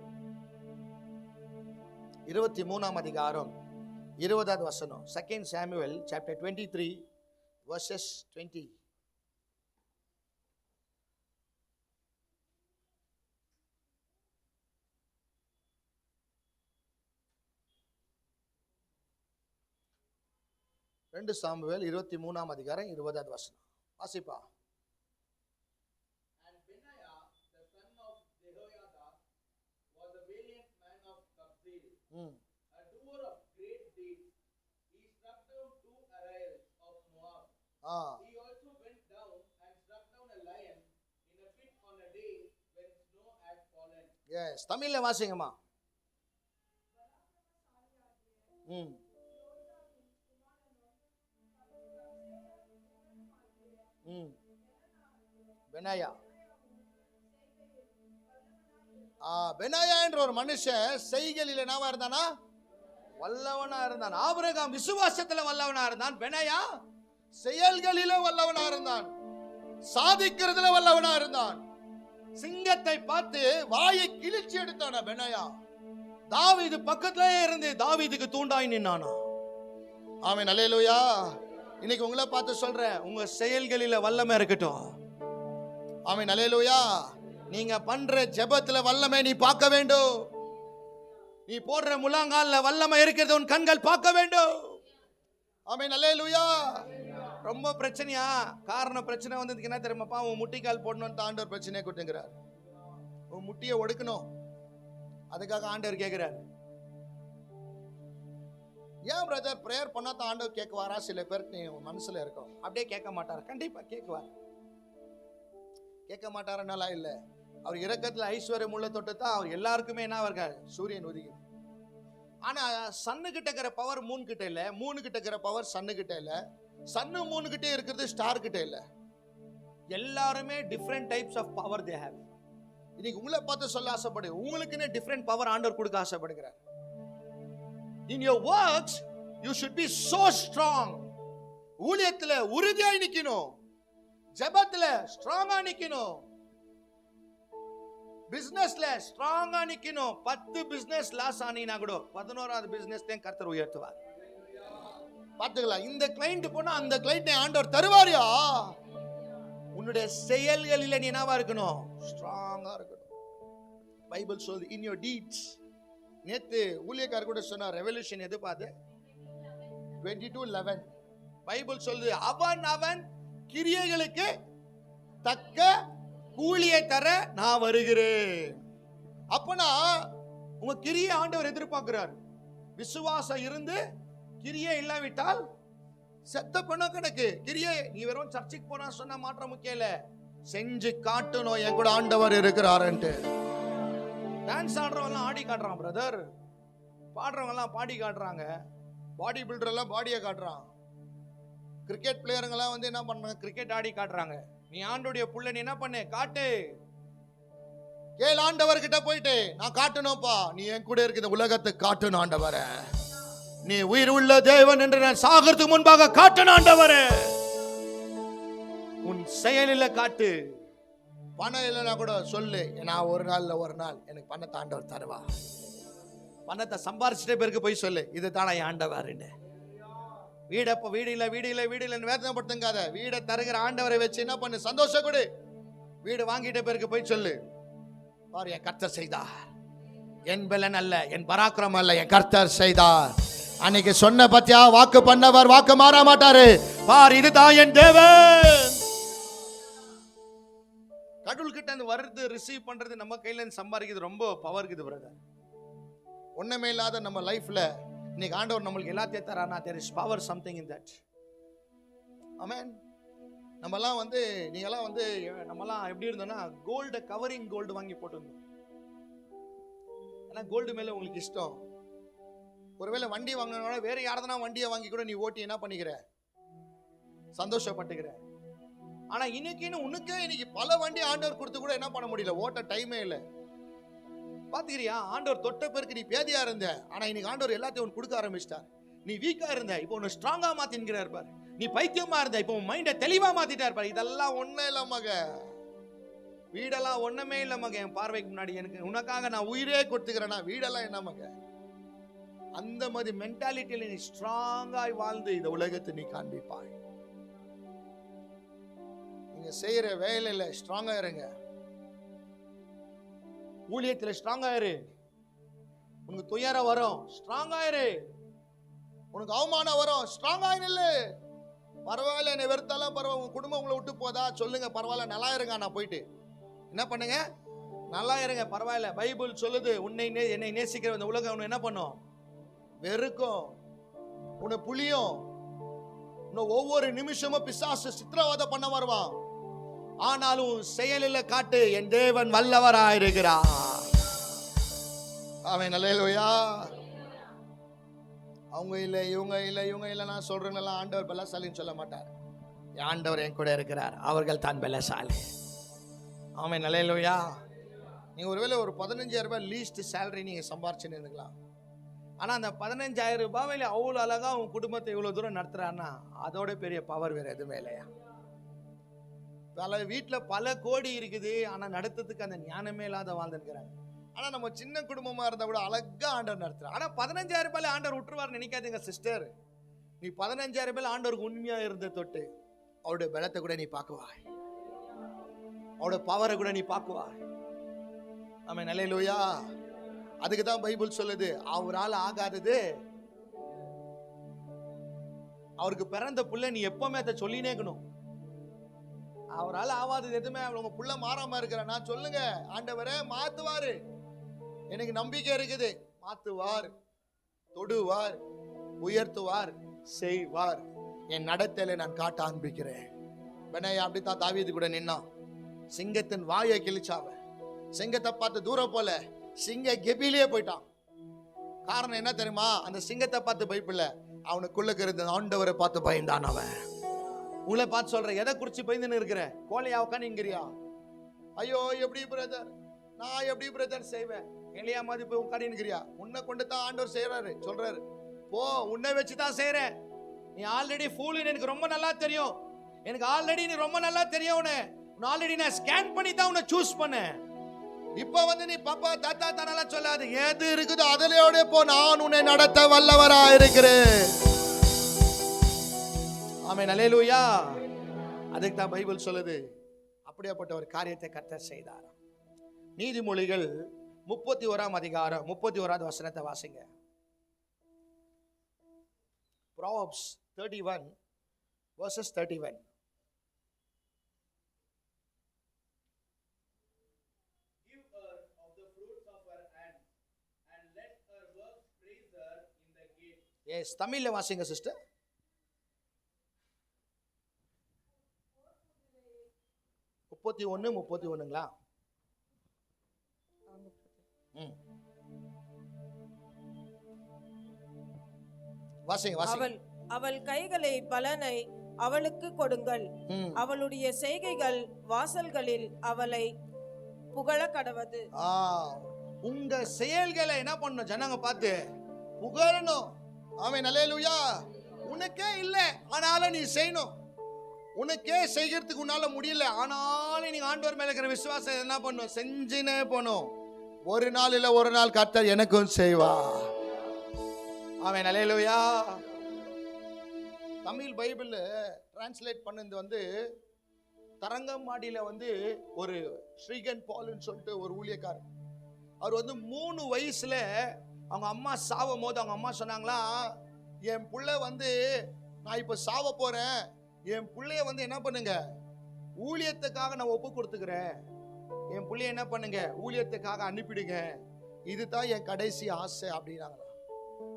23ஆம் அதிகாரம் 20வது வசனம். 2 Samuel chapter 23 verses 20. ரெண்டு சாமுவேல் 23ஆம் அதிகாரம் 20வது வசனம். வாசிப்பா. And Benaiah, the son of Jehoiada, was a valiant man of Kabzeel, a doer of great deeds. He struck down 2 Ariels of Moab. He also went down and struck down a lion in a pit on a day when snow had fallen. Yes, தமிழ்ல வாசிங்கம்மா. பெனாயா. பெனாயா என்ற ஒரு மனுஷன் செய்கையில் என்னவா இருந்தானா? வல்லவனா இருந்தான். Abraham விசுவாசத்துல வல்லவனா இருந்தான். பெனாயா செயல்களில வல்லவனா இருந்தான். சாதிக்கிறதுல வல்லவனா இருந்தான். சிங்கத்தை பார்த்து வாயை கிழிச்சு எடுத்தானா பெனாயா. தாவீது பக்கத்திலே இருந்து தாவீதுக்கு தூண்டாய் நின்னானா. ஆமென், அல்லேலூயா. இன்னைக்கு உங்களை பார்த்து சொல்றேன், உங்க செயல்களில வல்லமை இருக்கட்டும். ஆமென், அல்லேலூயா. நீங்க பண்ற ஜெபத்துல வல்லமை நீ பார்க்க வேண்டும். நீ போடுற முழங்கால்ல வல்லமை இருக்கிறது உன் கண்கள் பார்க்க வேண்டும். ஆமென், அல்லேலூயா. ரொம்ப பிரச்சனையா? காரணம் பிரச்சனை வந்ததுக்கு என்ன தெரியுமாப்பா? உன் முட்டிக்கால் போடணும்னு ஆண்டவர் பிரச்சனையை கொடுத்துங்கிறார். உன் முட்டியை ஒடுக்கணும், அதுக்காக ஆண்டவர் கேட்கிறார். ஏன் பிரதர் பிரேயர் பண்ணா தான் ஆண்டவர் கேட்குவாரா? சில பேருக்கு மனசுல இருக்கும். அப்படியே கேட்க மாட்டார். கண்டிப்பா கேட்குவார். கேட்க மாட்டாருன்னால இல்ல, அவர் இரக்கத்துல ஐஸ்வர்யம் உள்ள தொட்டு தான் அவர் எல்லாருக்குமே என்ன இருக்காரு? சூரியன் உதிக்குது. ஆனா சன்னு கிட்ட இருக்கிற பவர் மூணு கிட்ட இல்ல, மூணு கிட்ட இருக்கிற பவர் சன்னு கிட்ட இல்ல, சன்னு மூணு கிட்டே இருக்கிறது ஸ்டார் கிட்ட இல்ல. எல்லாருமே different types of power they have. இன்னைக்கு உங்களை பார்த்து சொல்ல ஆசைப்படு, உங்களுக்குன்னு டிஃப்ரெண்ட் பவர் ஆண்டவர் கொடுக்க ஆசைப்படுகிறார். In your works you should be so strong. ஊழியத்துல உறுதியாய் நிக்கணும், ஜெபத்துல ஸ்ட்ராங்கா நிக்கணும், பிசினஸ்ல ஸ்ட்ராங்கா நிக்கணும். 10 பிசினஸ் லாஸ் ஆனீனா கூட 11வது பிசினஸ் தான் கர்த்தர் உயர்த்துவார். பாத்துக்கலாம். இந்த கிளையண்ட் போனா அந்த கிளையண்ட் ஆண்டவர் தருவாரியா? உன்னுடைய செயல்களில நீ என்னவா இருக்கணும்? ஸ்ட்ராங்கா இருக்கணும். பைபிள் சொல்லுது in your deeds. நேத்து ஊழியக்காரர் கூட சொன்னார், ரெவல்யூஷன் எது பாது 22:11. பைபிள் சொல்லுது அவன் அவன் கிரியைகளுக்கு தக்க கூலியை தர நான் வருகிறேன். அப்பனா உங்க கிரியை ஆண்டவர் எதிர்பார்க்கிறார். விசுவாசம் இருந்து கிரியை இல்லாவிட்டால் செத்த பணம் கணக்கு. கிரியை நீ வெறும் சர்ச்சுக்கு போனா சொன்னா மாற்றம் முக்கியம் இல்ல, செஞ்சு காட்டணும் என் கூட ஆண்டவர் இருக்கிறாருன்ட்டு. டான்ஸ் ஆடுறவங்க ஆடி காட்டுறான் பிரதர், பாடுறவங்க எல்லாம் பாடி காட்டுறாங்க, பாடி பில்டர் எல்லாம் பாடியை காட்டுறான், கிரிக்கெட் பிளேயருங்கெல்லாம் வந்து என்ன பண்றாங்க? கிரிக்கெட் ஆடி காட்டுறாங்க. நீ ஆண்டோடைய புள்ள, நீ என்ன பண்ணு? காட்டு. கேள் ஆண்டவர்கிட்ட போயிட்டு, நான் காட்டணும்ப்பா, நீ என் கூட இருக்கிற உலகத்தை காட்டணும் ஆண்டவரே, நீ உயிர் உள்ள தேவன் என்று நான் சாகிறதுக்கு முன்பாக காட்டணும் ஆண்டவரே. உன் செயலில காட்டு. பணம் இல்லைன்னா கூட சொல்லு, நான் ஒரு நாள் எனக்கு பணத்தை ஆண்டவர் தருவா. பணத்தை சம்பாரிச்சிட்டே பேருக்கு போய் சொல்லு, இது தானே ஆண்டவர். வீடு இல்லைன்னு வேதனைப்படுத்துங்காத. வீடை தருகிற ஆண்டவரை வச்சு என்ன பண்ணு? சந்தோஷம் கொடு. வீடு வாங்கிட்ட பேருக்கு போய் சொல்லு, பாரு என் கர்த்தர் செய்தார், என் பலன் அல்ல, என் பராக்கிரமம் அல்ல, என் கர்த்தர் செய்தார். அன்னைக்கு சொன்ன பத்தியா, வாக்கு பண்ணவர் வாக்கு மாற மாட்டாரு. பார் இதுதான் என் தேவன். கடவுள்கிட்ட இருந்து வருது, ரிசீவ் பண்றது நம்ம கையில இருந்து சம்பாதிக்கிறது ரொம்ப பவர் இருக்குது பிரதர். ஒண்ணுமே இல்லாத நம்ம லைஃப்ல இன்னைக்கு ஆண்டவர் நம்மளுக்கு எல்லாத்தையும் தரானா? there is power something in that. ஆமென். நம்மலாம் வந்து நீங்கலாம் வந்து நம்மலாம் எப்படி இருந்தோம்னா, கோல்டு கவரிங் கோல்டு வாங்கி போட்டுருந்தோம். ஏன்னா கோல்டு மேல உங்களுக்கு இஷ்டம். ஒருவேளை வண்டி வாங்கினா வேற யாரதனா வண்டியை வாங்கி கூட நீ ஓட்டி என்ன பண்ணிக்கிற? சந்தோஷப்பட்டுக்கிற. ஆனா இன்னைக்கு பல வண்டி ஆண்டவர் கொடுத்து கூட என்ன பண்ண முடியல, ஓட்ட டைமே இல்லை. பாத்துக்கிறியா? ஆண்டவர் தொட்ட பேருக்கு நீ பேதியா இருந்த, ஆனா இன்னைக்கு ஆண்டவர் எல்லாத்தையும் உனக்கு கொடுக்க ஆரம்பிச்சிட்டார். நீ வீக்கா இருந்த, இப்போ உன்னை ஸ்ட்ராங்கா மாத்தின்கிறார் பாரு. நீ பைத்தியமா இருந்த, இப்போ உன் மைண்ட தெளிவா மாத்திட்டார் பாரு. இதெல்லாம் ஒண்ணும் இல்ல மக, வீடெல்லாம் ஒண்ணுமே இல்ல மக. என் பார்வைக்கு முன்னாடி எனக்கு உனக்காக நான் உயிரே கொடுத்துக்கிறேன்னா வீடெல்லாம் என்ன மக? அந்த மாதிரி மென்டாலிட்டியில நீ ஸ்ட்ராங்காய் வாழ்ந்து இந்த உலகத்தை நீ காண்பிப்பாய். நீங்க செய்யற வேலையில ஸ்ட்ராங்கா இருங்க, ஊழியத்துல ஸ்ட்ராங்கா இரு. உனக்கு துயரம் வரும், ஸ்ட்ராங்கா இரு. உனக்கு அவமானம் வரும், ஸ்ட்ராங்கா நில்லு. பரவாயில்ல, என்னை வெறுத்தாலும் பரவாயில்ல, உங்க குடும்பம் உங்களை விட்டு போதா சொல்லுங்க, பரவாயில்ல, நல்லா இருங்க. நான் போயிட்டு என்ன பண்ணுங்க, நல்லா இருங்க, பரவாயில்ல. பைபிள் சொல்லுது, என்னை நேசிக்கிற இந்த உலகம் உன்னை என்ன பண்ணும்? வெறுக்கும், உன்னை புளியும். ஒவ்வொரு நிமிஷமும் பிசாசு சித்திரவதை பண்ண வருவான். ஆனாலும் செயலில் காட்டு, என் தேவன் வல்லவராயிருக்கிறார். ஆமென், அல்லேலூயா. அவங்க இல்லை, இவங்க இல்லை, இவங்க இல்லை நான் சொல்றேன், ஆண்டவர் பலசாலின்னு சொல்ல மாட்டார். ஆண்டவர் என் கூட இருக்கிறார், அவர்கள் தான் பலசாலி. ஆமென், அல்லேலூயா. நீங்க ஒருவேளை ஒரு 15,000 ரூபாய் லீஸ்ட் சேலரி நீங்க சம்பாரிச்சுன்னு இருந்துக்கலாம். ஆனா அந்த 15,000 ரூபாயில அவ்வளவு அழகா உன் குடும்பத்தை இவ்வளவு தூரம் நடத்துறான்னா அதோட பெரிய பவர் வேற எதுவுமே இல்லையா? பல வீட்டுல பல கோடி இருக்குது, ஆனா நடத்துறதுக்கு அந்த ஞானமே இல்லாத வாழ்ந்துருக்கிறாங்க. ஆனா நம்ம சின்ன குடும்பமா இருந்தா கூட அழகா ஆண்டவர் நடத்துறான். ஆனா 15,000 ரூபாயில ஆண்டவர் விட்டுருவார் நினைக்காதீங்க சிஸ்டர். நீ 15,000 ரூபாயில ஆண்டவருக்கு உண்மையா இருந்த தொட்டு அவருடைய பலத்தை கூட நீ பார்க்குவாய், அவருடைய பவரை கூட நீ பார்க்குவாய். ஆமென், அல்லேலூயா. அதுக்கு தான் பைபிள் சொல்லுது, அவரால் ஆகாதது. அவருக்கு பிறந்த புள்ள நீ எப்பவுமே அதை சொல்லினே இருக்கணும். அவரால் ஆகாதது எதுவுமே. உங்க புள்ள மாறாம இருக்கிறனா சொல்லுங்க, ஆண்டவரே மாத்துவாரு, எனக்கு நம்பிக்கை இருக்குது. மாத்துவார், தொடுவார், உயர்த்துவார், செய்வார். என் நடத்தையில நான் காட்ட ஆரம்பிக்கிறேன். பெனாயா அப்படித்தான் தாவீது கூட நின்னான். சிங்கத்தின் வாயை கிழிச்சாவ, சிங்கத்தை பார்த்து தூரம் போல சிங்க கெபிலே போயிட்டான். காரணம் என்ன தெரியுமா? அந்த சிங்கத்தை பார்த்து பயப்படல, அவனுக்குள்ள இருந்த ஆண்டவரை பார்த்து பயந்தான். அவன் உங்களை பார்த்து சொல்ற, எதை குறிச்சு பயந்துன்னு இருக்கிற? கோலையா உட்காந்துங்கிறியா? ஐயோ எப்படி பிரதர், நான் எப்படி பிரதர் செய்வேன்? எளியா மாதிரி போய் உட்காந்துங்கிறியா? உன்னை கொண்டு தான் ஆண்டவர் செய்யறாரு. சொல்றாரு, போ, உன்னை வச்சுதான் செய்யறேன். நீ ஆல்ரெடி ஃபூல்னு எனக்கு ரொம்ப நல்லா தெரியும். எனக்கு ஆல்ரெடி நீ ரொம்ப நல்லா தெரியும். உன்னை ஆல்ரெடி நான் ஸ்கேன் பண்ணி தான் உன்னை சூஸ் பண்ணேன். இப்ப வந்து நீ பாப்பா தாத்தா தானெல்லாம் சொல்லாது, எது இருக்குதோ அதிலோட போ, நான் உன்னை நடத்த வல்லவரா இருக்கிறேன். ஆமென், அல்லேலூயா. அதுக்கு தான் பைபிள் சொல்லுது, அப்படியாப்பட்ட ஒரு காரியத்தை கர்த்தர் செய்தார். நீதிமொழிகள் 31ஆம் அதிகாரம் 31வது வசனத்தை வாசிங்க. Proverbs 31 verses 31. எஸ், தமிழ்ல வாசிங்க சிஸ்டர். முப்பத்தி ஒண்ணுங்களா? வாசிங்க வாசிங்க. அவள் கைகளை பலனை அவளுக்கு கொடுங்கள், அவளுடைய செய்கைகள் வாசல்களில் அவளை புகழ கடவது. உங்க செயல்களை என்ன பண்ணணும்? ஜனங்க பார்த்து புகழணும். ஆமென், அல்லேலூயா. உனக்கே இல்லை ஆனாலும் நீ செய்யணும். உனக்கே செய்கிறதுக்கு உன்னால முடியல, ஆனாலும் நீ ஆண்டவர் மேல இருக்கிற விசுவாசம் என்ன பண்ணும்? செஞ்சுனே போகணும். ஒரு நாள் இல்ல ஒரு நாள் கர்த்தர் எனக்கும் செய்வா. ஆமென், அல்லேலூயா. தமிழ் பைபிள் டிரான்ஸ்லேட் பண்ணது வந்து தரங்கம்பாடியில வந்து ஒரு ஸ்ரீகன் பால்னு சொல்லிட்டு ஒரு ஊழியக்காரர். அவர் வந்து 3 வயசுல அவங்க அம்மா சாவும் போது அவங்க அம்மா சொன்னாங்களா, என் புள்ள வந்து நான் இப்ப சாவ போறேன், என் பிள்ளைய வந்து என்ன பண்ணுங்க, ஊழியத்துக்காக நான் ஒப்பு கொடுத்துக்கிறேன், என் பிள்ளைய என்ன பண்ணுங்க, ஊழியத்துக்காக அனுப்பிடுங்க, இதுதான் என் கடைசி ஆசை அப்படின்னாங்களா.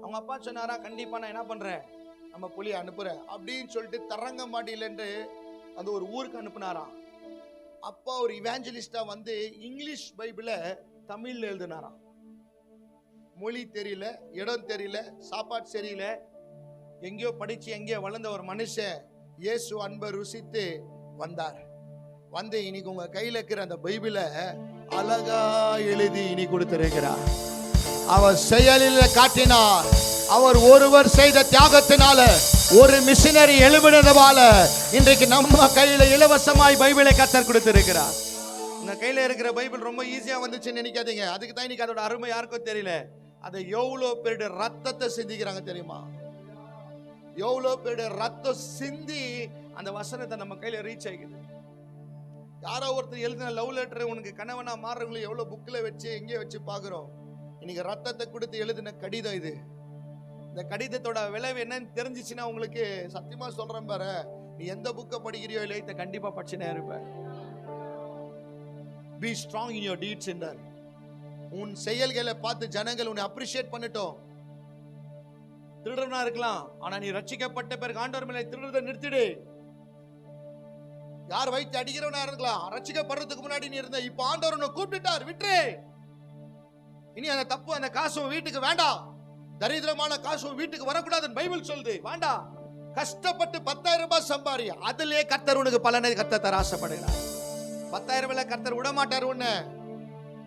அவங்க அப்பா சொன்னாரா, கண்டிப்பா நான் என்ன பண்றேன், நம்ம புள்ளைய அனுப்புறேன் அப்படின்னு சொல்லிட்டு தரங்கம்பாடியிலன்று அந்த ஒரு ஊருக்கு அனுப்புனாராம். அப்பா ஒரு இவாஞ்சலிஸ்டா வந்து இங்கிலீஷ் பைபிளை தமிழ்ல எழுதினாராம். மொழி தெரியல, இடம் தெரியல, சாப்பாடு தெரியல, எங்கேயோ படிச்சு எங்கேயோ வளர்ந்த ஒரு மனுஷன் இயேசு அன்பை ருசித்து வந்தார். வந்து இன்னைக்கு உங்க கையில இருக்கிற அந்த பைபிளை அழகா எழுதி இனி கொடுத்திருக்கிறார். அவர் செயலில் காட்டினார். அவர் ஒருவர் செய்த தியாகத்தினால, ஒரு மிஷனரி எழுப்பினதால இன்றைக்கு நம்ம கையில இலவசமாய் பைபிளை கர்த்தர் கொடுத்திருக்கிறார். உங்க கையில இருக்கிற பைபிள் ரொம்ப ஈஸியா வந்துச்சுன்னு நினைக்காதீங்க. அதுக்கு தான் இன்னைக்கு அதோட அருமை யாருக்கும் தெரியல. அதை எவ்வளவு பேருடைய ரத்தத்தை சிந்திக்கிறாங்க தெரியுமா? எவ்வளவு பேருடைய ரத்தம் சிந்தி அந்த வசனத்தை நம்ம கையில ரீச் ஆகிக்குது. யாரோ ஒருத்தர் எழுதின லவ் லெட்டர் உனக்கு கணவனா மாறுறவங்களை எவ்வளவு புக்கில் வச்சு எங்கேயே வச்சு பார்க்குறோம். இன்னைக்கு ரத்தத்தை கொடுத்து எழுதின கடிதம் இது. இந்த கடிதத்தோட விளைவு என்னன்னு தெரிஞ்சிச்சுன்னா உங்களுக்கு சத்தியமா சொல்றேன் பாரு, நீ எந்த புக்கை படிக்கிறியோ இல்லையோ இதை கண்டிப்பா படிச்சுனே இருப்ப. Be strong in your deeds என்றார். உன் செயல்களை பார்த்து ஜனங்கள் உன்னை அப்ரிஷியேட் பண்ணட்டும். திருடனா இருக்கலாம், ஆனா நீ ரட்சிக்கப்பட்ட பிறகு ஆண்டவர் மேல திருடுறதை நிறுத்திடு. யார் வைத்து அடிக்கிறவனா இருக்கலாம், ரட்சிக்கப்படுறதுக்கு முன்னாடி நீ இருந்த, இப்ப ஆண்டவர் உன்னை கூப்பிட்டுட்டார், விட்டுரு. இனி அந்த தப்பு அந்த காசு வீட்டுக்கு வேண்டாம். தரித்திரமான காசு வீட்டுக்கு வரக்கூடாதுன்னு பைபிள் சொல்லுது. வேண்டாம், கஷ்டப்பட்டு 10,000 ரூபாய் சம்பாரி, அதிலே கர்த்தர் உனக்கு பலனை கர்த்தர் தர ஆசைப்படுகிறார். 10,000 ரூபாய் கர்த்தர் விட மாட்டார் உன்னை.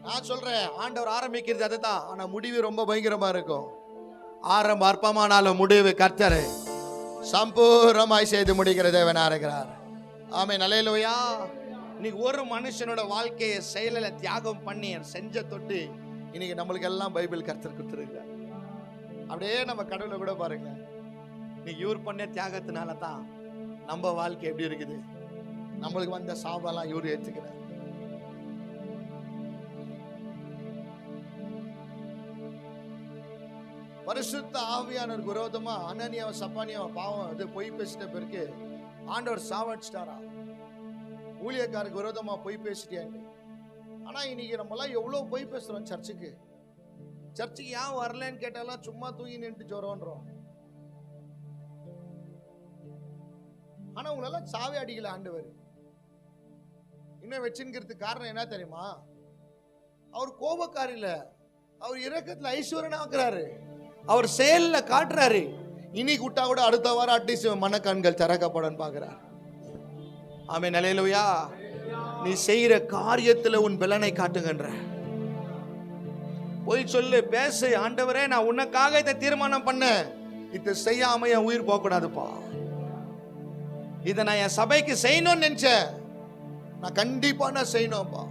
நான் சொல்றேன், ஆண்டவர் ஆரம்பிக்கிறது அதுதான், ஆனா முடிவு ரொம்ப பயங்கரமா இருக்கும். ஆரம்ப அற்பமானாலும் முடிவு கர்த்தர் சம்பூர்ணமாய் செய்து முடிக்கிற தேவனா இருக்கிறார். ஆமென், அல்லேலூயா. இன்னைக்கு ஒரு மனுஷனோட வாழ்க்கையை செயலில தியாகம் பண்ணி செஞ்ச தொட்டு இன்னைக்கு நம்மளுக்கு எல்லாம் பைபிள் கர்த்தர் கொடுத்துருக்கிறார். அப்படியே நம்ம கடவுளை கூட பாருங்க, இன்னைக்கு இவர் பண்ண தியாகத்தினால தான் நம்ம வாழ்க்கை எப்படி இருக்குது. நம்மளுக்கு வந்த சாபெல்லாம் இவர் ஏற்றுக்கிறார். பரிசுத்த ஆவியானவர் விரோதமா அனனியாவை சப்பானியாவை பாவம் இது பொய் பேசிட்ட பிறகு ஆண்டவர் சாவடிச்சிட்டாரா. ஊழியக்காரருக்கு விரோதமா பொய் பேசிட்டியான்னு. ஆனா இன்னைக்கு நம்மளாம் எவ்வளவு பொய் பேசுறோம். சர்ச்சுக்கு ஏன் வரலன்னு கேட்டாலும் சும்மா தூங்கி நின்று ஜோரோன்றோம். ஆனா உங்களெல்லாம் சாவே அடிக்கல ஆண்டவர். இன்னும் வச்சுங்கிறதுக்கு காரணம் என்ன தெரியுமா? அவர் கோபக்காரி இல்ல, அவர் இரக்கத்துல ஐஸ்வரனா ஆக்குறாரு. அவர் செயல்ல காட்டுறாரு. இன்னைக்கு விட்டா கூட அடுத்த வாரம் அட்லீஸ்ட் மனக்கண்கள் திறக்கப்படும் பாக்குறார். ஆமென், அல்லேலூயா. நீ செய்யற காரியத்துல உன் பலனை காட்டுங்கன்ற. போய் சொல்லு, பேசு, ஆண்டவரே நான் உனக்காக இதை தீர்மானம் பண்ண, இதை செய்யாம என் உயிர் போக கூடாதுப்பா. இதை நான் என் சபைக்கு செய்யணும்னு நினைச்சேன், நான் கண்டிப்பா நான் செய்யணும்ப்பா,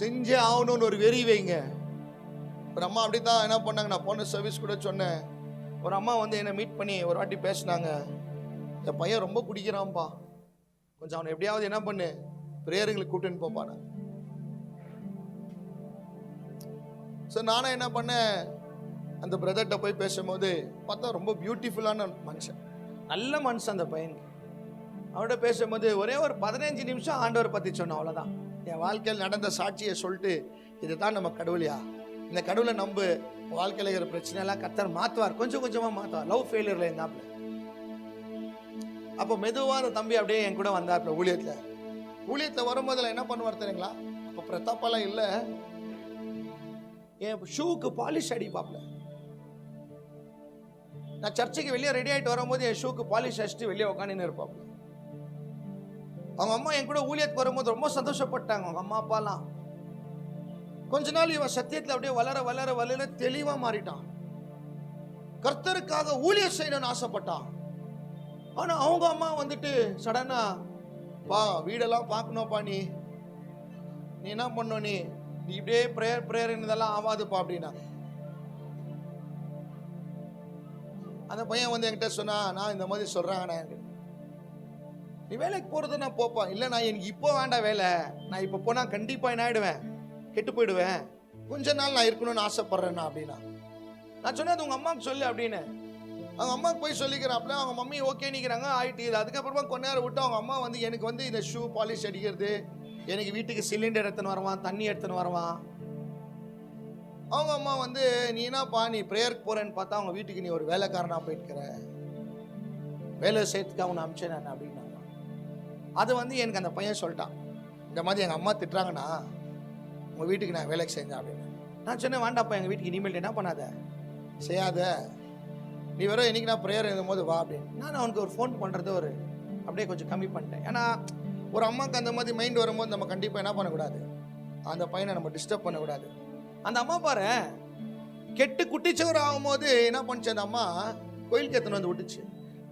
செஞ்சே ஆகணும்னு ஒரு வெறி வைங்க. ஒரு அம்மா அப்படித்தான் என்ன பண்ணாங்க, நான் போன சர்வீஸ் கூட சொன்னேன். ஒரு அம்மா வந்து என்னை மீட் பண்ணி ஒரு வாட்டி பேசினாங்க. என் பையன் ரொம்ப குடிக்கிறான்ப்பா, கொஞ்சம் அவனை எப்படியாவது என்ன பண்ணு பிரேயருங்களுக்கு கூட்டுன்னு போப்பான. ஸோ நானும் என்ன பண்ணேன், அந்த பிரதர்கிட்ட போய் பேசும்போது பார்த்தா ரொம்ப பியூட்டிஃபுல்லான மனுஷன், நல்ல மனுஷன் அந்த பையனுக்கு. அவன்கிட்ட பேசும்போது ஒரே ஒரு 15 நிமிஷம் ஆண்டவர் பற்றி சொன்னேன், அவ்வளோதான். என் வாழ்க்கையில் நடந்த சாட்சியை சொல்லிட்டு, இதுதான் நம்ம கடவுளையா, இந்த கடவுளை நம்பு, வாழ்க்கையில் இருக்கிற பிரச்சனை எல்லாம் கர்த்தர் மாற்றுவார், கொஞ்சம் கொஞ்சமாக மாற்றுவார். லவ் ஃபெயிலியரில் இருந்தாப்புல. அப்போ மெதுவாக அந்த தம்பி அப்படியே என் கூட வந்தாப்புல ஊழியத்தில் வரும்போதில் என்ன பண்ணுவார் தெரியுங்களா? அப்போ பிரதாப்பெல்லாம் இல்லை, என் ஷூக்கு பாலிஷ் அடிப்பாப்புல. நான் சர்ச்சுக்கு வெளியே ரெடி ஆகிட்டு வரும்போது என் ஷூக்கு பாலிஷ் அடிச்சுட்டு வெளியே உட்காந்துன்னு இருப்பாப்புல. அவங்க அம்மா என் கூட ஊழியத்துக்கு வரும்போது ரொம்ப சந்தோஷப்பட்டாங்க. அவங்க அம்மா அப்பாலாம் கொஞ்ச நாள் இவன் சத்தியத்தில் அப்படியே வளர வளர வளர தெளிவா மாறிட்டான். கர்த்தருக்காக ஊழியம் செய்யணும்னு ஆசைப்பட்டான். ஆனா அவங்க அம்மா வந்துட்டு சடனா, பா வீடெல்லாம் பார்க்கணும்ப்பா, நீ என்ன பண்ணும், நீ இப்படியே பிரேயர் இதெல்லாம் ஆகாதுப்பா அப்படின்னா. அந்த பையன் வந்து என்கிட்ட சொன்னா, நான் இந்த மாதிரி சொல்றாங்க, நீ வேலைக்கு போறது நான் போப்பா. இல்லை, நான் எனக்கு இப்போ வேண்டாம் வேலை, நான் இப்போ போனா கண்டிப்பா என்ன ஆயிடுவேன், கெட்டு போயிடுவேன், கொஞ்ச நாள் நான் இருக்கணும்னு ஆசைப்படுறேன்னா அப்படின்னா. நான் சொன்னது உங்க அம்மாவுக்கு சொல்லு அப்படின்னு. அவங்க அம்மாவுக்கு போய் சொல்லிக்கிறேன். அப்படின்னா அவங்க மம்மி ஓகே நிற்கிறாங்க, ஆயிட்டு. அதுக்கப்புறமா கொஞ்ச நேரம் விட்டு அவங்க அம்மா வந்து எனக்கு வந்து இந்த ஷூ பாலிஷ் அடிக்கிறது, எனக்கு வீட்டுக்கு சிலிண்டர் எடுத்துன்னு வருவான், தண்ணி எடுத்துன்னு வருவான். அவங்க அம்மா வந்து, நீ என்னப்பா நீ ப்ரேயருக்கு போறேன்னு பார்த்தா அவங்க வீட்டுக்கு நீ ஒரு வேலைக்காரனா போயிட்டுக்கிற, வேலை செய்யறதுக்கு அவனை அமிச்சேன் நான் அப்படின்னாங்க. அது வந்து எனக்கு அந்த பையன் சொல்லிட்டான், இந்த மாதிரி எங்கள் அம்மா திட்டுறாங்கண்ணா, உங்கள் வீட்டுக்கு நான் வேலைக்கு செஞ்சேன் அப்படின்னு. நான் சொன்னேன், வேண்டாப்பா எங்கள் வீட்டுக்கு இனிமேல் என்ன பண்ணாத, செய்யாத, நீ வெறும் இன்னைக்கு நான் ப்ரேயர் எழுதும் போது வா அப்படின்னு. நான் அவனுக்கு ஒரு ஃபோன் பண்ணுறது ஒரு அப்படியே கொஞ்சம் கம்மி பண்ணிட்டேன். ஏன்னா ஒரு அம்மாவுக்கு அந்த மாதிரி மைண்ட் வரும்போது நம்ம கண்டிப்பாக என்ன பண்ணக்கூடாது, அந்த பையனை நம்ம டிஸ்டர்ப் பண்ணக்கூடாது. அந்த அம்மா பாரு, கெட்டு குட்டிச்சவர் ஆகும்போது என்ன பண்ணுச்சு அந்த அம்மா, கோயிலுக்கு எத்தனை வந்து விட்டுச்சு.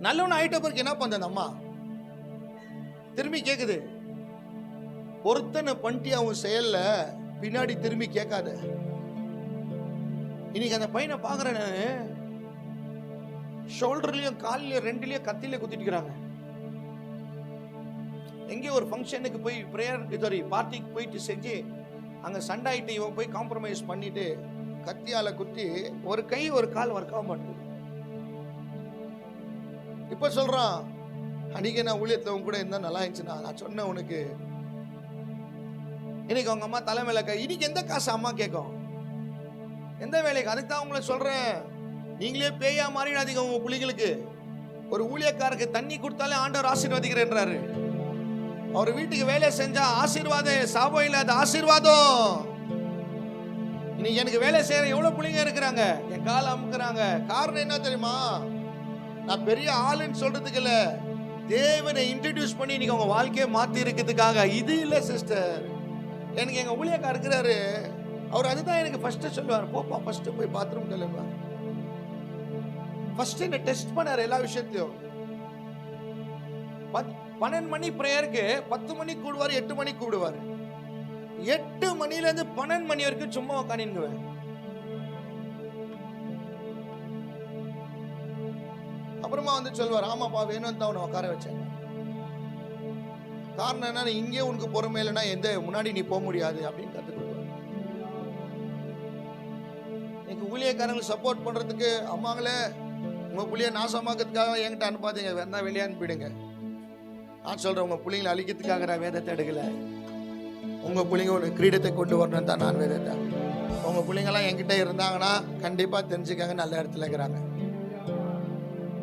நல்லவன் ஆயிட்ட பிறகு என்ன பண்ண அந்த அம்மா திரும்பி கேக்குது, பொருத்தனை பண்ணிட்டு அவன் செயல்ல பின்னாடி திரும்பி கேட்காத. இன்னைக்கு அந்த பையனை பாக்குறேன், ஷோல்டர்லயும் காலிலையும் ரெண்டுலயும் கத்தில குத்திட்டுக்கிறாங்க. எங்கே ஒரு ஃபங்க்ஷனுக்கு போய் பிரேயர் பார்ட்டிக்கு போயிட்டு செஞ்சு அங்க சண்டாயிட்டு இவன் போய் காம்ப்ரமைஸ் பண்ணிட்டு கத்தியால குத்தி ஒரு கை ஒரு கால் ஒர்க் ஆக மாட்டேங்குது. இப்ப சொல்றான், அன்னைக்கு நான் ஊழியத்துல உன் கூட இருந்தா நல்லா இருந்துச்சுன்னா, நான் சொன்னேன் உனக்கு. இன்னைக்கு அவங்க அம்மா தலைமையில இன்னைக்கு எந்த காசு அம்மா கேட்கும், எந்த வேலைக்கு? அதுக்கு தான் உங்களை சொல்றேன், நீங்களே பேயா மாறிடாதீங்க உங்க பிள்ளைங்களுக்கு. ஒரு ஊழியக்காரருக்கு தண்ணி கொடுத்தாலே ஆண்டவர் ஆசீர்வதிக்கிறேன்றாரு. அவர் வீட்டுக்கு வேலை செஞ்சா ஆசீர்வாதம், சாபம் இல்ல, அது ஆசீர்வாதம். இன்னைக்கு எனக்கு வேலை செய்யற எவ்வளவு பிள்ளைங்க இருக்கிறாங்க, என் காலை அமுக்குறாங்க. காரணம் என்ன தெரியுமா? நான் பெரிய ஆளுன்னு சொல்றதுக்கு இல்ல, தேவனை இன்ட்ரடியூஸ் பண்ணி இன்னைக்கு அவங்க வாழ்க்கையை மாத்தி இருக்கிறதுக்காக. இது இல்ல சிஸ்டர், எனக்கு எங்க ஊழியக்காரர் இருக்கிறாரு, அவர் அதுதான் எனக்கு ஃபர்ஸ்ட் சொல்லுவார், போப்பா ஃபர்ஸ்ட் போய் பாத்ரூம் கழுவுவார். ஃபர்ஸ்ட் என்ன டெஸ்ட் பண்ணாரு எல்லா விஷயத்தையும். 12 மணி பிரேயருக்கு 10 மணிக்கு கூடுவார், 8 மணிக்கு கூடுவார். 8 மணில இருந்து 12 மணி வரைக்கும் சும்மா உட்காந்துக்குவேன். அப்புறமா வந்து சொல்வார், ஆமாப்பா வேணும் தான் உன்னை உட்கார வச்சேன். காரணம் என்ன, இங்கே உனக்கு பொறுமை இல்லைன்னா எந்த முன்னாடி நீ போக முடியாது அப்படின்னு கற்றுக் கொடுப்பார். இன்னைக்கு ஊழியக்காரங்களுக்கு சப்போர்ட் பண்றதுக்கு அம்மாங்களே, உங்க புள்ளிய நாசமாக்கிறதுக்காக என்கிட்ட அனுப்பாதீங்க, வேணா வெளியே அனுப்பிடுங்க. நான் சொல்றேன், உங்க பிள்ளைங்களை அழிக்கிறதுக்காக நான் வேதத்தை எடுக்கல. உங்க பிள்ளைங்க ஒரு கிரீடத்தை கொண்டு வரணும் தான் நான் வேதத்தை. உங்க பிள்ளைங்கெல்லாம் என்கிட்ட இருந்தாங்கன்னா கண்டிப்பா தெரிஞ்சுக்காங்க, நல்ல இடத்துல இருக்கிறாங்க.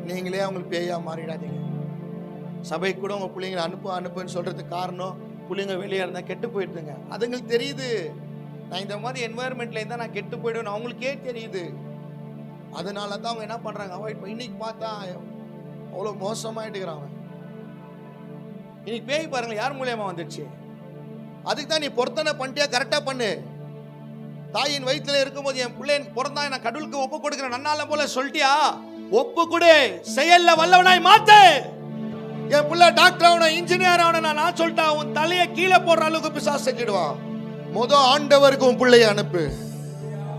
நீங்களே அவங்களுக்கு பேயா மாறிடாதீங்க. சபைக்கு கூட உங்க பிள்ளைங்களை அனுப்புன்னு சொல்றதுக்கு காரணம், பிள்ளைங்க வெளியே இருந்தா கெட்டு போயிடுதுங்க. அதுங்களுக்கு தெரியுது, நான் இந்த மாதிரி என்வாயர்மெண்ட்ல இருந்தா நான் கெட்டு போயிடுவேன், அவங்களுக்கே தெரியுது. அதனால தான் அவங்க என்ன பண்றாங்க, அவாய்ட். இன்னைக்கு பார்த்தா அவ்வளவு மோசமாயிட்டுக்கிறாங்க. இன்னைக்கு பேய் பாருங்க யார் மூலியமா வந்துடுச்சு. அதுக்கு தான் நீ பொருத்தனை பண்ணிட்டியா, கரெக்டா பண்ணு. தாயின் வயிற்றுல இருக்கும்போது என் பிள்ளை எனக்கு பிறந்தா நான் கடவுளுக்கு ஒப்பு கொடுக்கிறேன் நன்னால போல சொல்லிட்டியா, ஒப்பு கொடு, செயல்ல வல்லவனாய் மாத்து. என் பிள்ளை டாக்டர் ஆகணும், இன்ஜினியர் ஆகணும் நான் சொல்லிட்டா, உன் தலையை கீழே போடுற அளவுக்கு பிசாசு செஞ்சிடுவான். முதல் ஆண்டவருக்கு உன் பிள்ளைய அனுப்பு.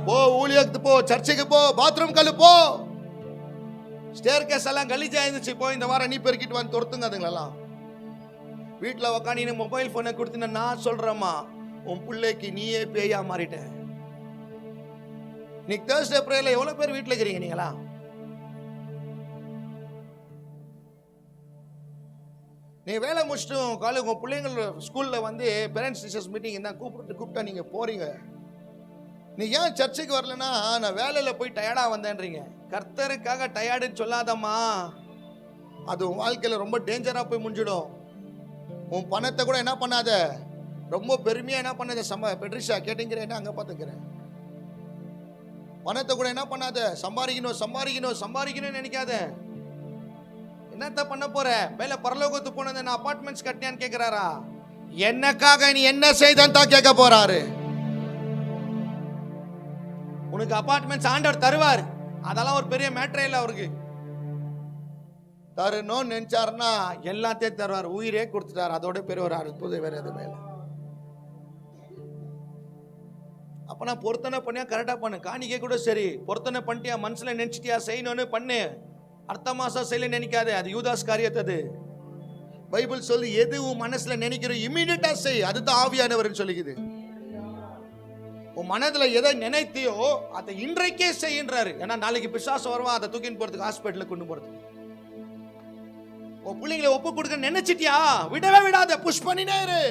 போ, ஊழியத்துக்கு போ, சர்ச்சைக்கு போ, பாத்ரூம் கழு போ. ஸ்டேர் கேஸ் எல்லாம் கலீஜா இருந்துச்சு, போ இந்த வாரம் நீ பெருக்கிட்டு வந்து துரத்துங்க. அதுங்களெல்லாம் வீட்டில் உக்காந்து மொபைல் போனை கொடுத்து நான் சொல்றேம்மா, உன் பிள்ளைக்கு நீயே பேயா மாறிட்ட. இன்னைக்கு தேர்ஸ்டே பிரேயர்ல எவ்வளவு பேர் வீட்டில் இருக்கிறீங்க நீங்களா? நீ வேலை முடிச்சுட்டு காலேஜ் உங்க பிள்ளைங்க ஸ்கூல்ல வந்து பேரண்ட்ஸ் டீச்சர்ஸ் மீட்டிங் தான் கூப்பிட்டா நீங்க போறீங்க. நீ ஏன் சர்ச்சைக்கு வரலன்னா, நான் வேலையில போய் டயர்டா வந்தேன்றீங்க. கர்த்தருக்காக டயர்டுன்னு சொல்லாதம்மா, அது உன் வாழ்க்கையில ரொம்ப டேஞ்சரா போய் முடிஞ்சிடும். உன் பணத்தை கூட என்ன பண்ணாத, ரொம்ப பெருமையா என்ன பண்ணாத. பெட்ரிஷா கேட்டீங்கிறேன், அங்க பாத்துக்கிறேன். பணத்தை கூட என்ன பண்ணாத, சம்பாதிக்கணும் நினைக்காத. என்னத்த பண்ண போற? மேல பரலோகத்துக்கு போனது நான் அபார்ட்மெண்ட்ஸ் கட்டினான்னு கேக்குறாரா? என்னக்காக நீ என்ன செய்தான் தான் கேட்க போறாரு. உனக்கு அபார்ட்மெண்ட்ஸ் ஆண்டவர் தருவார், அதெல்லாம் ஒரு பெரிய மேட்டரே இல்லை அவருக்கு. தரணும்னு நினைச்சாருன்னா எல்லாத்தையும் தருவார், உயிரே கொடுத்துட்டார். அதோட பெரிய ஒரு அற்புதம் வேற எதுவுமே இல்லை. அப்ப நான் பொருத்தனை பண்ணியா கரெக்டா பண்ணு. காணிக்கை கூட சரி, பொருத்தனை பண்ணிட்டியா, மனசுல நினைச்சிட்டியா, செய்யணும்னு பண்ணு. அடுத்த மாசம் செய்யல நினைக்காது, அது யூதாஸ் காரியத்தை. அது பைபிள் சொல்லி, எது உன் மனசுல நினைக்கிறோம் இமீடியட்டா செய், அதுதான் ஆவியானவர் சொல்லிக்குது. உன் மனதுல எதை நினைத்தியோ அதை இன்றைக்கே செய்யின்றாரு. ஏன்னா நாளைக்கு பிசாசு வருவான், அதை தூக்கின்னு போறதுக்கு ஹாஸ்பிட்டலுக்கு கொண்டு போறதுக்கு. உன் பிள்ளைங்களை ஒப்பு கொடுக்க நினைச்சிட்டியா, விடவே விடாத, புஷ் பண்ணினே இரு.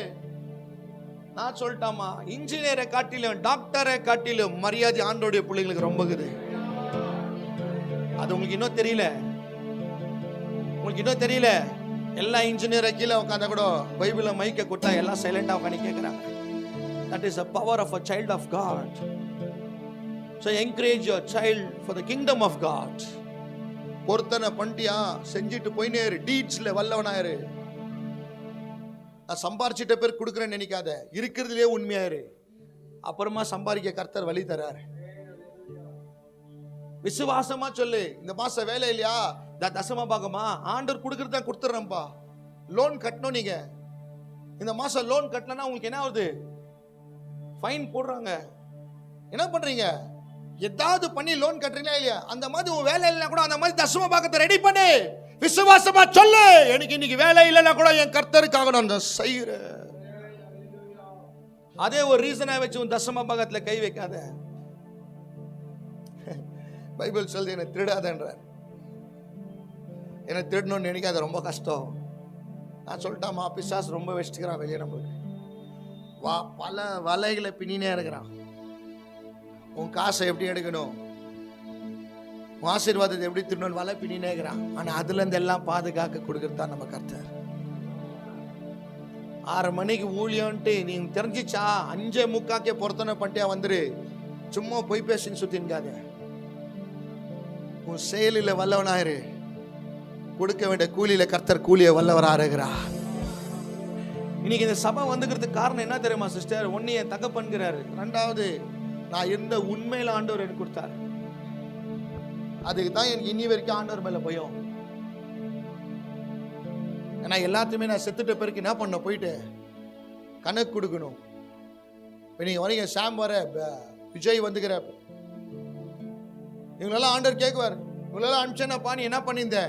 நான் சொல்லிட்டாமா, இன்ஜினியரை காட்டிலும் டாக்டரை காட்டிலும் மரியாதை ஆண்டோடைய பிள்ளைங்களுக்கு ரொம்ப இருக்குது. அது உங்களுக்கு இன்னும் தெரியல. எல்லா இன்ஜினியரை கீழே உட்காந்தா கூட பைபிள மைக்க கொடுத்தா எல்லாம் சைலண்டா உட்காந்து கேட்கிறாங்க. That is the power of a child of God. So encourage your child for the kingdom of God. பொருத்தனை பண்ணிட்டியா, செஞ்சுட்டு போயினே இரு, டீட்ஸ்ல வல்லவனாயிரு. நான் சம்பாரிச்சிட்ட பேர் கொடுக்குறேன்னு நினைக்காத, இருக்கிறதுலே உண்மையாரு, அப்புறமா சம்பாதிக்க கர்த்தர் வழி தராரு. விசுவாசமா சொல்லு, இந்த மாசம் வேலை இல்லையா, தசமா பாகமா ஆண்டவர் கொடுக்கறத கொடுத்துறேன்ப்பா. லோன் கட்டணும், நீங்க இந்த மாசம் லோன் கட்டலன்னா உங்களுக்கு என்ன ஆகுது, ஃபைன் போடுறாங்க. என்ன பண்றீங்க, ஏதாவது பண்ணி லோன் கட்டுறீங்களா இல்லையா? அந்த மாதிரி உன் வேலை இல்லைன்னா கூட அந்த மாதிரி தசம பாகத்தை ரெடி பண்ணு. விசுவாசமா சொல்லு, எனக்கு இன்னைக்கு வேலை இல்லைன்னா கூட என் கர்த்தருக்காக நான் செய்கிறேன். அதே ஒரு ரீசனா வச்சு உன் தசம பாகத்துல கை வைக்காத. பைபிள் சொல்லுது, என்னை திருடாதன்றார். என்னை திருடணும்னு நினைக்காத, ரொம்ப கஷ்டம். நான் சொல்லிட்டாமா, பிசாசு ரொம்ப வச்சுக்கிறான் வெளியே, நம்மளுக்கு பல வலைகளை பின்னினே இருக்கிறான். உன் காசை எப்படி எடுக்கணும், உன் ஆசீர்வாதத்தை எப்படி திருடணும் வலை பின்னினே இருக்கிறான். ஆனா அதுல இருந்து எல்லாம் பாதுகாக்க கொடுக்கறது தான் நம்ம கர்த்தர். 6 மணிக்கு ஊழியன்ட்டு நீங்க தெரிஞ்சிச்சா 5:45 பொருத்தனை பண்ணிட்டியா வந்துரு. சும்மா போய் பேசின்னு சுத்தின்காத. உன் செயலில் வல்லவனாயிரு. கொடுக்க வேண்டிய கூலியில கர்த்தர் கூலிய வல்லவராகிறா. இன்னைக்கு இந்த சபை வந்துக்கிறதுக்கு காரணம் என்ன தெரியுமா சிஸ்டர்? ஒன்னு என் தகப்பன்கிறாரு, 2வது நான் இருந்த உண்மையில ஆண்டவர் எனக்கு கொடுத்தாரு. அதுக்கு தான் எனக்கு இன்னி வரைக்கும் ஆண்டவர் மேல பயம். ஏன்னா எல்லாத்தையுமே நான் செத்துட்ட பிறகு என்ன பண்ண, போயிட்டு கணக்கு கொடுக்கணும். இப்போ நீங்க வரீங்க, சாம் வர, விஜய் வந்துக்கிற, இவங்களெல்லாம் ஆண்டவர் கேட்குவார், இவங்களெல்லாம் அனுப்பிச்சேன்னாப்பா நீ என்ன பண்ணியிருந்த?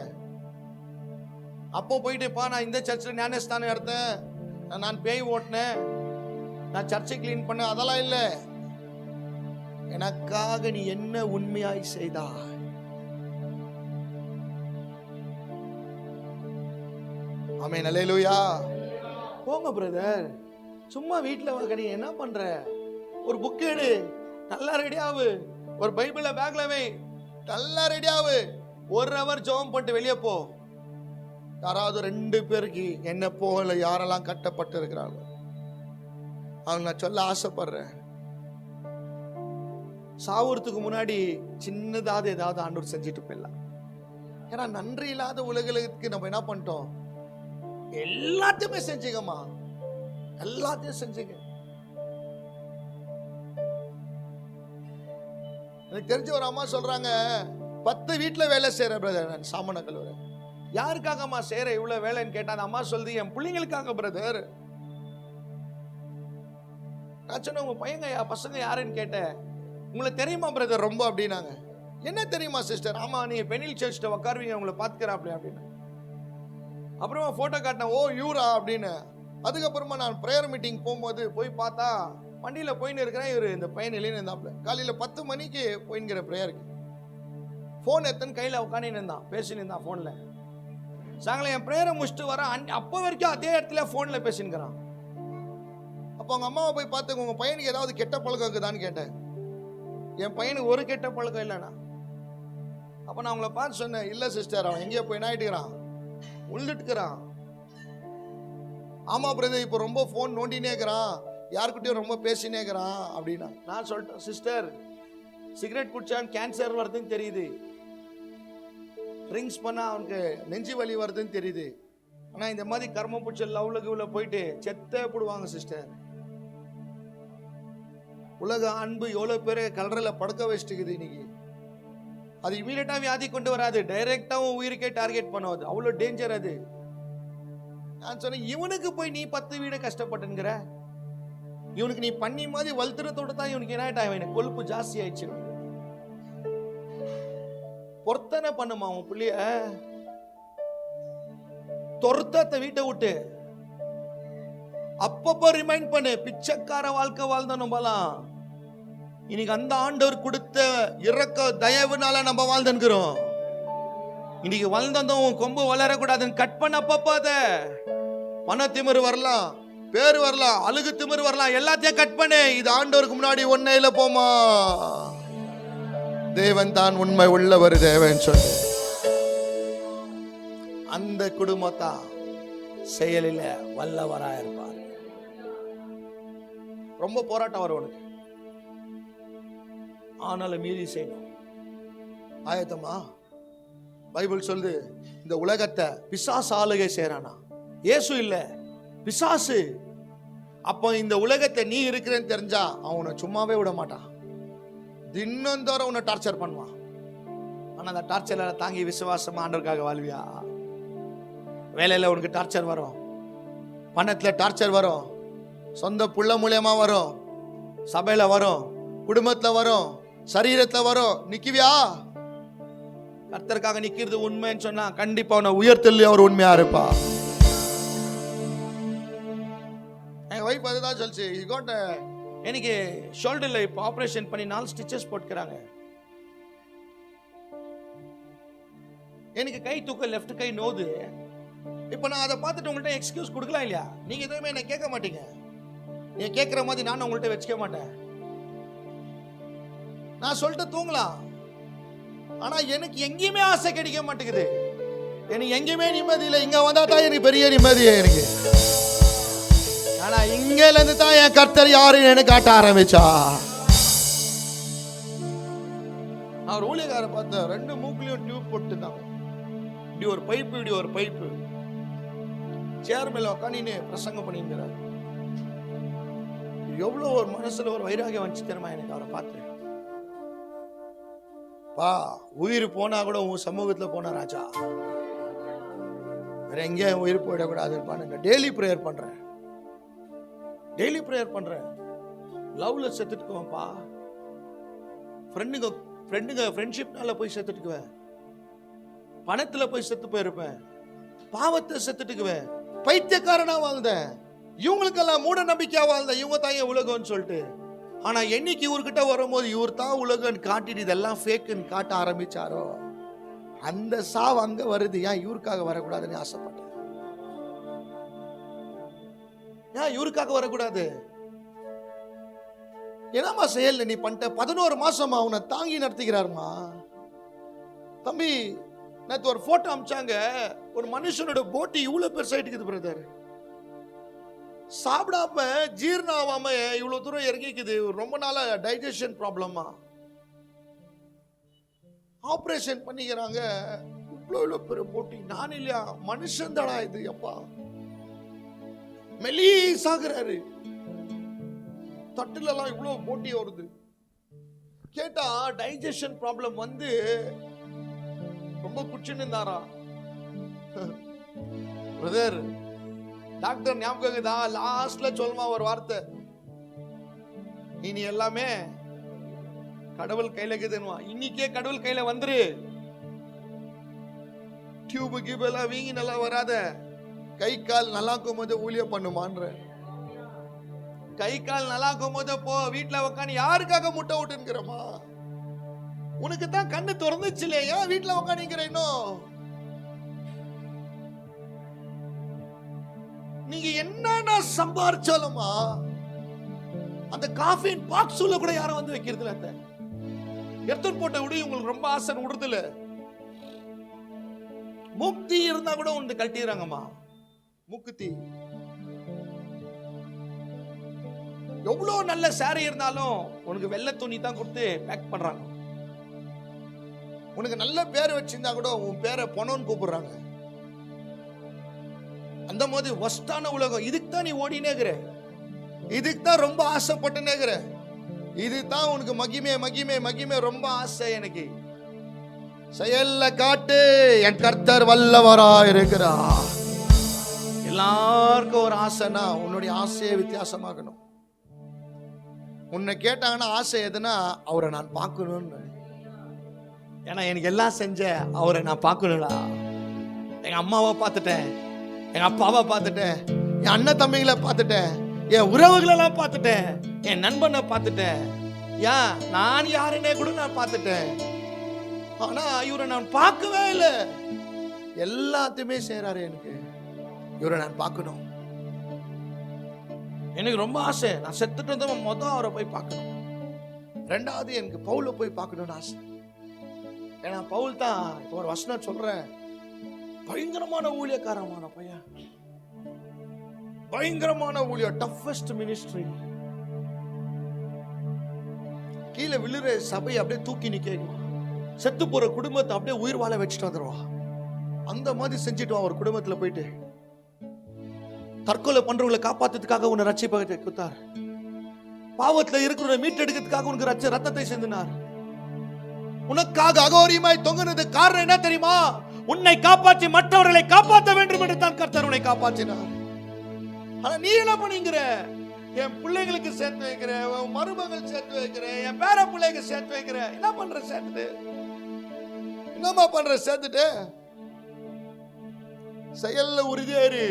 அப்போ போயிட்டுப்பா நான் இந்த சர்ச்சில் ஞானஸ்தானம் எடுத்தேன், நான் பேய் ஓட்டினேன், நான் சர்ச்சை கிளீன் பண்ண, அதெல்லாம் இல்லை. எனக்காக நீ என்ன உண்மையாய் செய்தா? ஆமென், அல்லேலூயா. போங்க பிரதர், சும்மா வீட்டில் வாங்க. நீ என்ன பண்ற? ஒரு புக் எடு, நல்லா ரெடி ஆகு. ஒரு பைபிளை பேக்ல வை, நல்லா ரெடி ஆகு. 1 ஹவர் ஜெபம் பண்ணிட்டு வெளியே போ. யாராவது 2 பேருக்கு என்ன போல யாரெல்லாம் கட்டப்பட்டு இருக்கிறாங்க அவங்க நான் சொல்ல ஆசைப்படுறேன். சாவுறதுக்கு முன்னாடி சின்னதாவது ஏதாவது ஆண்டவர் செஞ்சுட்டு போயிடலாம். ஏன்னா நன்றி இல்லாத உலகளுக்கு நம்ம என்ன பண்ணிட்டோம், எல்லாத்தையுமே செஞ்சுக்கம்மா, எல்லாத்தையும் செஞ்சுங்க. எனக்கு தெரிஞ்ச ஒரு அம்மா சொல்றாங்க, 10 வீட்டுல வேலை செய்யற பிரதர், நான் சாமன கல்லூரி. யாருக்காகம்மா செய்யற இவ்வளவு வேலைன்னு கேட்டா அந்த அம்மா சொல்லுது, என் பிள்ளைங்களுக்காக பிரதர். நான் சொன்ன, உங்க பையங்க பசங்க யாருன்னு கேட்டேன். உங்களுக்கு தெரியுமா பிரதர் ரொம்ப அப்படின்னாங்க. என்ன தெரியுமா சிஸ்டர்? ஆமா, நீங்க பெனில் சர்ச்சில் உட்காருவீங்க, உங்களை பாத்துக்கிறா அப்படின்னு. அப்புறமா போட்டோ காட்டினேன், ஓ யூரா அப்படின்னு. அதுக்கப்புறமா நான் ப்ரேயர் மீட்டிங் போகும்போது போய் பார்த்தா வண்டியில போயின்னு இருக்கிறேன். இவர் இந்த பையன் இல்லைன்னு இருந்தாப்ல. காலையில 10 மணிக்கு போயின்கிற ப்ரேயருக்கு போன் எத்தனை கையில உட்காந்து இருந்தான், பேசின்னு இருந்தான் போன்ல. சாயங்காலம் என் ப்ரேயரை முடிச்சுட்டு வர, அப்போ வரைக்கும் அதே இடத்துல போன்ல பேசின்னுக்கிறான். அப்போ அவங்க அம்மாவை போய் பார்த்து, உங்க பையனுக்கு ஏதாவது கெட்ட பழக்கம் இருக்குதான்னு கேட்டேன். என் பையனுக்கு ஒரு கெட்ட பழக்கம் இல்லைண்ணா. அப்போ நான் அவங்கள பார்த்து சொன்னேன், இல்லை சிஸ்டர், அவன் எங்கேயோ போய் நாயிட்டுக்கிறான், உழுதுட்டுக்கிறான். ஆமா பிரதர், இப்போ ரொம்ப ஃபோன் நோண்டினே இருக்கிறான், யாருக்கிட்டையும் ரொம்ப பேசினே இருக்கிறான் அப்படின்னா. நான் சொல்லிட்டேன், சிஸ்டர் சிகரெட் குடிச்சான் கேன்சர் வருதுன்னு தெரியுது, ட்ரிங்க்ஸ் பண்ணா அவனுக்கு நெஞ்சு வலி வருதுன்னு தெரியுது. ஆனால் இந்த மாதிரி கர்ம பிடிச்ச லவ்ல போயிட்டு செத்த போடுவாங்க சிஸ்டர். உலக அன்பு எவ்வளோ பேரை கலரில் படுக்க வச்சுட்டுக்குது இன்னைக்கு. அது இமீடியட்டா வியாதி கொண்டு வராது, டைரக்டாவும் உயிருக்கே டார்கெட் பண்ணுவது. அவ்வளோ டேஞ்சர் அது. நான் சொன்னேன், இவனுக்கு போய் நீ 10 வீடு கஷ்டப்பட்டுங்கிற, இவனுக்கு நீ பண்ணி மாதிரி வளர்த்துறதோட தான் இவனுக்கு என்ன கொழுப்பு ஜாஸ்தி ஆயிடுச்சு. பொருத்தனை பண்ணுமா உன் புள்ளிய, தொருத்தத்தை வீட்டை விட்டு அப்பப்போ ரிமைண்ட் பண்ணு. பிச்சைக்கார வாழ்க்கை வாழ்ந்த நம்மலாம் இன்னைக்கு அந்த ஆண்டவர் கொடுத்த இறக்க தயவுனால நம்ம வாழ்ந்துக்கிறோம். இன்னைக்கு வாழ்ந்ததும் கொம்பு வளரக்கூடாதுன்னு கட் பண்ண அப்பப்போ அத பண திமிரு வரலாம், பேரு வரலாம், அழுகு திமிரு வரலாம், எல்லாத்தையும் கட் பண்ணு. இது ஆண்டவருக்கு முன்னாடி ஒன்னையில போமா. தேவன் தான் உண்மை உள்ளவர் தேவன் சொல்லு. அந்த குடும்பத்தான் செயலில வல்லவரா இருப்பார். ரொம்ப போராட்டம் வரும் உனக்கு, ஆனாலும் மீறி செய்யணும். ஆயத்தமா? பைபிள் சொல்லுது, இந்த உலகத்தை பிசாசு ஆளுகை செய்யறானா. இயேசு இல்ல, பிசாசு. அப்போ இந்த உலகத்தை நீ இருக்கிறேன்னு தெரிஞ்சா அவனை சும்மாவே விட மாட்டான். தினந்தோறும் உன்னை டார்ச்சர் பண்ணுவான். ஆனா அந்த டார்ச்சரை தாங்கி விசுவாசமா ஆண்டவருக்காக வாழ்வியா? வேலையில உனக்கு டார்ச்சர் வரும், பணத்துல டார்ச்சர் வரும், சொந்த புள்ள மூலியமா வரும், சபையில வரும், குடும்பத்துல வரும், சரீரத்துல வரும். நிக்குவியா? கர்த்தருக்காக நிக்கிறது உண்மைன்னு சொன்னா கண்டிப்பா உன்னை உயர்த்தல அவர் உண்மையா இருப்பா. என் வைஃப் அதுதான் சொல்லிச்சு. எனக்கு ஷோல்டர்ல இப்போ ஆபரேஷன் பண்ணி 4 ஸ்டிச்சஸ் போட்டுக்கிறாங்க. எனக்கு கை தூக்க லெஃப்ட் கை நோது. இப்போ நான் அதை பார்த்துட்டு உங்கள்கிட்ட எக்ஸ்கியூஸ் கொடுக்கலாம் இல்லையா? நீங்க எதுவுமே என்ன கேட்க மாட்டீங்க. நீங்க கேட்குற மாதிரி நானும் உங்கள்கிட்ட வச்சுக்க மாட்டேன். நான் சொல்லிட்டு தூங்கலாம். ஆனா எனக்கு எங்கேயுமே ஆசை கிடைக்க மாட்டேங்குது. எனக்கு எங்கேயுமே நிம்மதி இல்லை. இங்க வந்தா தான் எனக்கு பெரிய நிம்மதியே எனக்கு. ஆனா இங்கல இருந்து தான் என் கர்த்தர் யாருன்னு எனக்கு காட்ட ஆரம்பிச்சா. அவர் ஊழியக்கார பார்த்த 2 மூக்குலயும் டியூப் போட்டுட்டாங்க. இப்படி ஒரு பைப்பு, இப்படி ஒரு பைப்பு. சேர் மேல உட்காந்து பிரசங்கம் பண்ணிக்கிறார். எவ்வளவு ஒரு மனசுல ஒரு வைராகியம் வந்துச்சு தெரியுமா எனக்கு அவரை பார்த்து. பா, உயிர் போனா கூட உன் சமூகத்துல போன ராஜா, வேற எங்கேயும் உயிர் போயிடக்கூடாதுன்னு டெய்லி ப்ரேயர் பண்றேன். டெய்லி ப்ரேயர் பண்றேன். லவ்ல செத்துட்டுக்குவேன்ப்பா. ஃப்ரெண்டுங்க ஃப்ரெண்ட்ஷிப்னால போய் செத்துட்டுக்குவேன். பணத்துல போய் செத்து போயிருப்பேன். பாவத்தை செத்துட்டுக்குவேன். பைத்தியக்காரனா வாழ்ந்தேன். இவங்களுக்கெல்லாம் மூட நம்பிக்கையா வாழ்ந்தேன். இவங்க தான் என் உலகம்னு சொல்லிட்டு. ஆனா என்னைக்கு இவர்கிட்ட வரும்போது இவர் தான் உலகம்னு காட்டிட்டு இதெல்லாம் ஃபேக்குன்னு காட்ட ஆரம்பிச்சாரோ, அந்த சாவு அங்க வருது. ஏன் இவருக்காக வரக்கூடாதுன்னு ஆசைப்பட்டேன். ஏன் இவருக்காக வரக்கூடாது? என்னம்மா செயல் நீ பண்ணிட்ட? 11 மாசமா உன்னை தாங்கி நடத்திக்கிறாருமா. தம்பி, நேற்று ஒரு போட்டோ அமிச்சாங்க. ஒரு மனுஷனோட போட்டி இவ்வளவு பெருசா இருக்குது பிரதர். சாப்பிடாம ஜீரணம் ஆகாம இவ்வளவு தூரம் இறங்கிக்குது. ரொம்ப நாளா டைஜஷன் ப்ராப்ளமா. ஆபரேஷன் பண்ணிக்கிறாங்க. இவ்வளவு பெரிய போட்டி. நான் இல்லையா, மனுஷன் தானா இது? அப்பா மெலிசாகிறாரு. தட்டுல எல்லாம் இவ்வளவு போட்டி வருது. கேட்டா டைஜஷன் ப்ராப்ளம் வந்து ரொம்ப குச்சின்னு இருந்தாரா. பிரதர், டாக்டர் ஞாபகம் தான் லாஸ்ட்ல சொல்லுமா ஒரு வார்த்தை, இனி எல்லாமே கடவுள் கையில இருக்குதுன்னுவா. இன்னைக்கே கடவுள் கையில வந்துரு. டியூப் கியூப் எல்லாம் வீங்கி நல்லா வராத. கை கால் நல்லா இருக்கும் போது ஊழியம் பண்ணுமான்ற. கை கால் நல்லா இருக்கும் போது போ. வீட்டுல உட்காந்து யாருக்காக முட்டை விட்டுங்கிறமா? உனக்கு தான் கண்ணு திறந்துச்சு இல்லையா? வீட்டுல உட்காந்துங்கிற இன்னும் நீங்க என்னன்னா சம்பாரிச்சாலுமா அந்த காஃபின் பாக்ஸ் உள்ள கூட யாரும் வந்து வைக்கிறது இல்ல. எடுத்து போட்ட விட உங்களுக்கு ரொம்ப ஆசை விடுறது இல்ல. முக்தி இருந்தா கூட உனக்கு கட்டிடுறாங்கம்மா. முக்குத்தி எவ்வளவு நல்ல சாரி இருந்தாலும் உனக்கு வெள்ளை துணி தான் கொடுத்து பேக் பண்றாங்க. உனக்கு நல்ல பேர் வச்சிருந்தா கூட உன் பேரை பொண்ணு கூப்பிடுறாங்க. அந்த மாதிரி வஸ்டான உலகம். இதுக்கு தான் நீ ஓடினேங்கிற. இதுக்கு தான் ரொம்ப ஆசைப்பட்டுனேங்கிற. இதுதான் உனக்கு மகிமே மகிமே மகிமே ரொம்ப ஆசை. எனக்கு செயல்ல காட்டு என் கர்த்தர் வல்லவரா இருக்கிறா. எல்லாருக்கும் ஒரு ஆசைனா உன்னுடைய ஆசையை வித்தியாசமாகணும். உன்னை கேட்டாங்கன்னா ஆசை எதுனா அவரை நான் பார்க்கணும்னு. ஏன்னா எனக்கு எல்லாம் செஞ்ச அவரை நான் பார்க்கணும்டா. எங்க அம்மாவை பார்த்துட்டேன், எங்க அப்பாவை பார்த்துட்டேன், என் அண்ணன் தம்பிகளை பார்த்துட்டேன், என் உறவுகளெல்லாம் பார்த்துட்டேன், என் நண்பனை பார்த்துட்டேன். ஏன் நான் யாருன்னே கூட நான் பார்த்துட்டேன். ஆனா இவரை நான் பார்க்கவே இல்லை. எல்லாத்தையுமே செய்றாரு. எனக்கு இவரை நான் பார்க்கணும். எனக்கு ரொம்ப ஆசை. நான் செத்துட்டு முதல் அவரை போய் பார்க்கணும். ரெண்டாவது எனக்கு பவுலை போய் பார்க்கணும்னு ஆசை. ஏன்னா பவுல் தான் இப்போ ஒரு வசனம் சொல்றேன், பயங்கரமான ஊழியக்காரமான பையன், பயங்கரமான ஊழியர், டஃபஸ்ட் மினிஸ்ட்ரி. கீழே விழுற சபையை அப்படியே தூக்கி நிக்க, செத்து போற குடும்பத்தை அப்படியே உயிர் வாழ வச்சுட்டு வந்துருவா. அந்த மாதிரி செஞ்சுட்டு ஒரு குடும்பத்துல போயிட்டு தற்கொலை பண்றவங்களை காப்பாத்துறதுக்காக உன்னை ரட்சிப்பகத்தை கொடுத்தார். பாவத்துல இருக்கிற மீட்டெடுக்கிறதுக்காக உனக்கு ரத்தத்தை சிந்தினார். உனக்காக அகோரியமாய் தொங்குனது காரணம் என்ன தெரியுமா? உன்னை காப்பாற்றி மற்றவர்களை காப்பாற்ற வேண்டும் என்று தான் கர்த்தர் உன்னை காப்பாற்றினார். ஆனா நீ என்ன பண்ணிக்கிற? என் பிள்ளைங்களுக்கு சேர்த்து வைக்கிற, மருமகள் சேர்த்து வைக்கிற, என் பேர பிள்ளைங்க சேர்த்து வைக்கிற. என்ன பண்ற சேர்த்துட்டு? என்னமா பண்ற சேர்த்துட்டு? செயல்ல உறுதியாரு.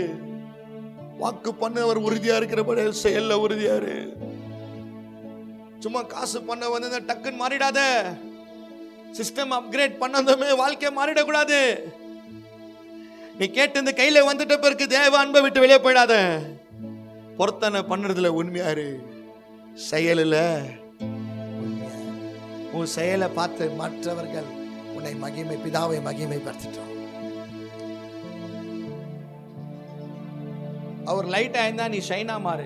வாக்கு பண்ணவர் உறுதியா இருக்கிறபடி செயல்ல உறுதியாரு. சும்மா காசு பண்ண வந்து டக்குன்னு மாறிடாத. சிஸ்டம் அப்கிரேட் பண்ணதுமே வாழ்க்கை மாறிடக்கூடாது. நீ கேட்டு இந்த கையில வந்துட்ட பிறகு தேவ அன்பை விட்டு வெளியே போயிடாத. பொருத்தனை பண்ணுறதுல உண்மையாரு, செயலில் உண்மையாரு. உன் செயலை பார்த்து மற்றவர்கள் உன்னை பிதாவை மகிமைப்படுத்திட்டோம். அவர் லைட்டா இருந்தா நீ ஷைனா மாறு.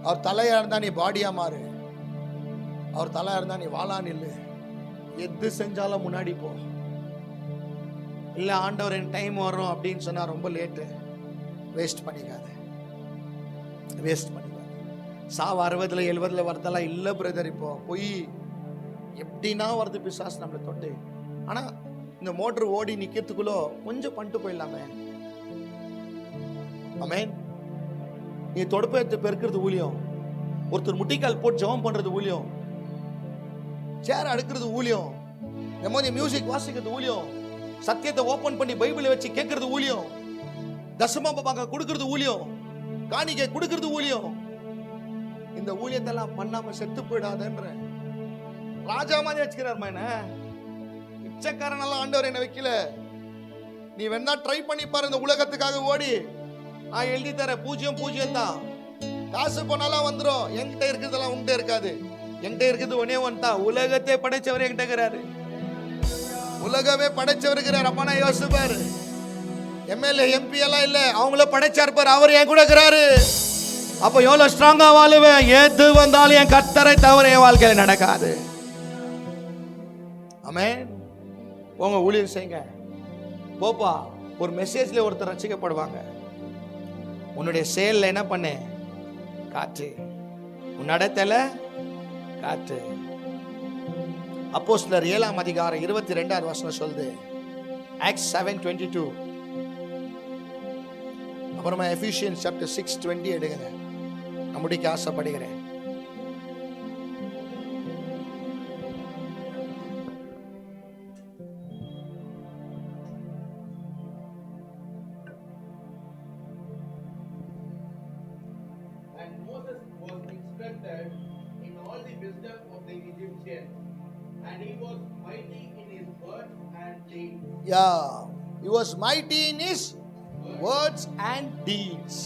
அவர் தலையா இருந்தா நீ பாடியா மாறு. அவர் தலையா இருந்தா நீ வாழா நில்லு. எது செஞ்சாலும் முன்னாடி போ. இல்ல ஆண்டவர் என் டைம் வரும் அப்படின்னு சொன்னா ரொம்ப லேட்டு. வேஸ்ட் பண்ணிக்காத. சாவு 60 70 வரதெல்லாம் இல்ல பிரதர். இப்போ போய் எப்படின்னா வருது பிசாசு நம்மளை தொட்டு. ஆனா இந்த மோட்டர் ஓடி நிக்கிறதுக்குள்ள கொஞ்சம் பண்ணிட்டு போயிடலாமே. ஆமென். நீ தொடுப்பை எடுத்து பெருக்கிறது ஊழியம். ஒருத்தர் முட்டிக்கால் போட்டு ஜெபம் பண்றது ஊழியம். சேர் அடுக்கிறது ஊழியம். மியூசிக் வாசிக்கிறது ஊழியம். சத்தியத்தை ஓபன் பண்ணி பைபிளை வச்சு கேட்கறது ஊழியம். தசம பாகம் கொடுக்கிறது ஊழியம். காணிக்கை கொடுக்கிறது ஊழியம். இந்த ஊழியத்தெல்லாம் பண்ணாம செத்து போயிடாதன்ற ராஜா மாதிரி வச்சுக்கிறார். என்ன பிச்சைக்காரனெல்லாம் ஆண்டவர் என்ன வைக்கல. நீ வேணா ட்ரை பண்ணி பாரு. இந்த உலகத்துக்காக ஓடி நான் எழுதி தர 0 தான். காசு போனாலும் வந்துடும். என்கிட்ட இருக்கிறதெல்லாம் உங்ககிட்ட இருக்காது. என்கிட்ட இருக்குது ஒன்னே ஒன் தான். உலகத்தை படைச்சவர் என்கிட்ட இருக்கிறாரு. உலகமே படைச்சவர் இருக்கிறார். அப்ப நான் யோசிப்பாரு. எம்எல்ஏ எம்பி எல்லாம் இல்ல, அவங்கள படைச்சார் பாரு. அவர் என் கூட இருக்கிறாரு. அப்ப எவ்வளவு ஸ்ட்ராங்கா வாழுவேன். எது வந்தாலும் என் கர்த்தரை தவிர என் வாழ்க்கையில நடக்காது. ஆமென். உங்க ஊழியர் செய்யுங்க. போப்பா, ஒரு மெசேஜ்ல ஒருத்தர் ரட்சிக்கப்படுவாங்க. உன்னுடைய செயல்ல என்ன பண்ணு? காற்று. உன் நடத்தல காற்று. அப்போஸ்தலர் 7 அதிகாரம் 22 வசனம் சொல்லுது. ஆக்ட்ஸ் 7:22. அப்புறமா எபிசியன்ஸ் சாப்டர் 6:20 எடுங்க. நான் முடிக்க ஆசைப்படுகிறேன். And Moses was instructed in all the wisdom of the Egyptians, and he was mighty in his words and deeds. Yeah, he was mighty in his words and deeds.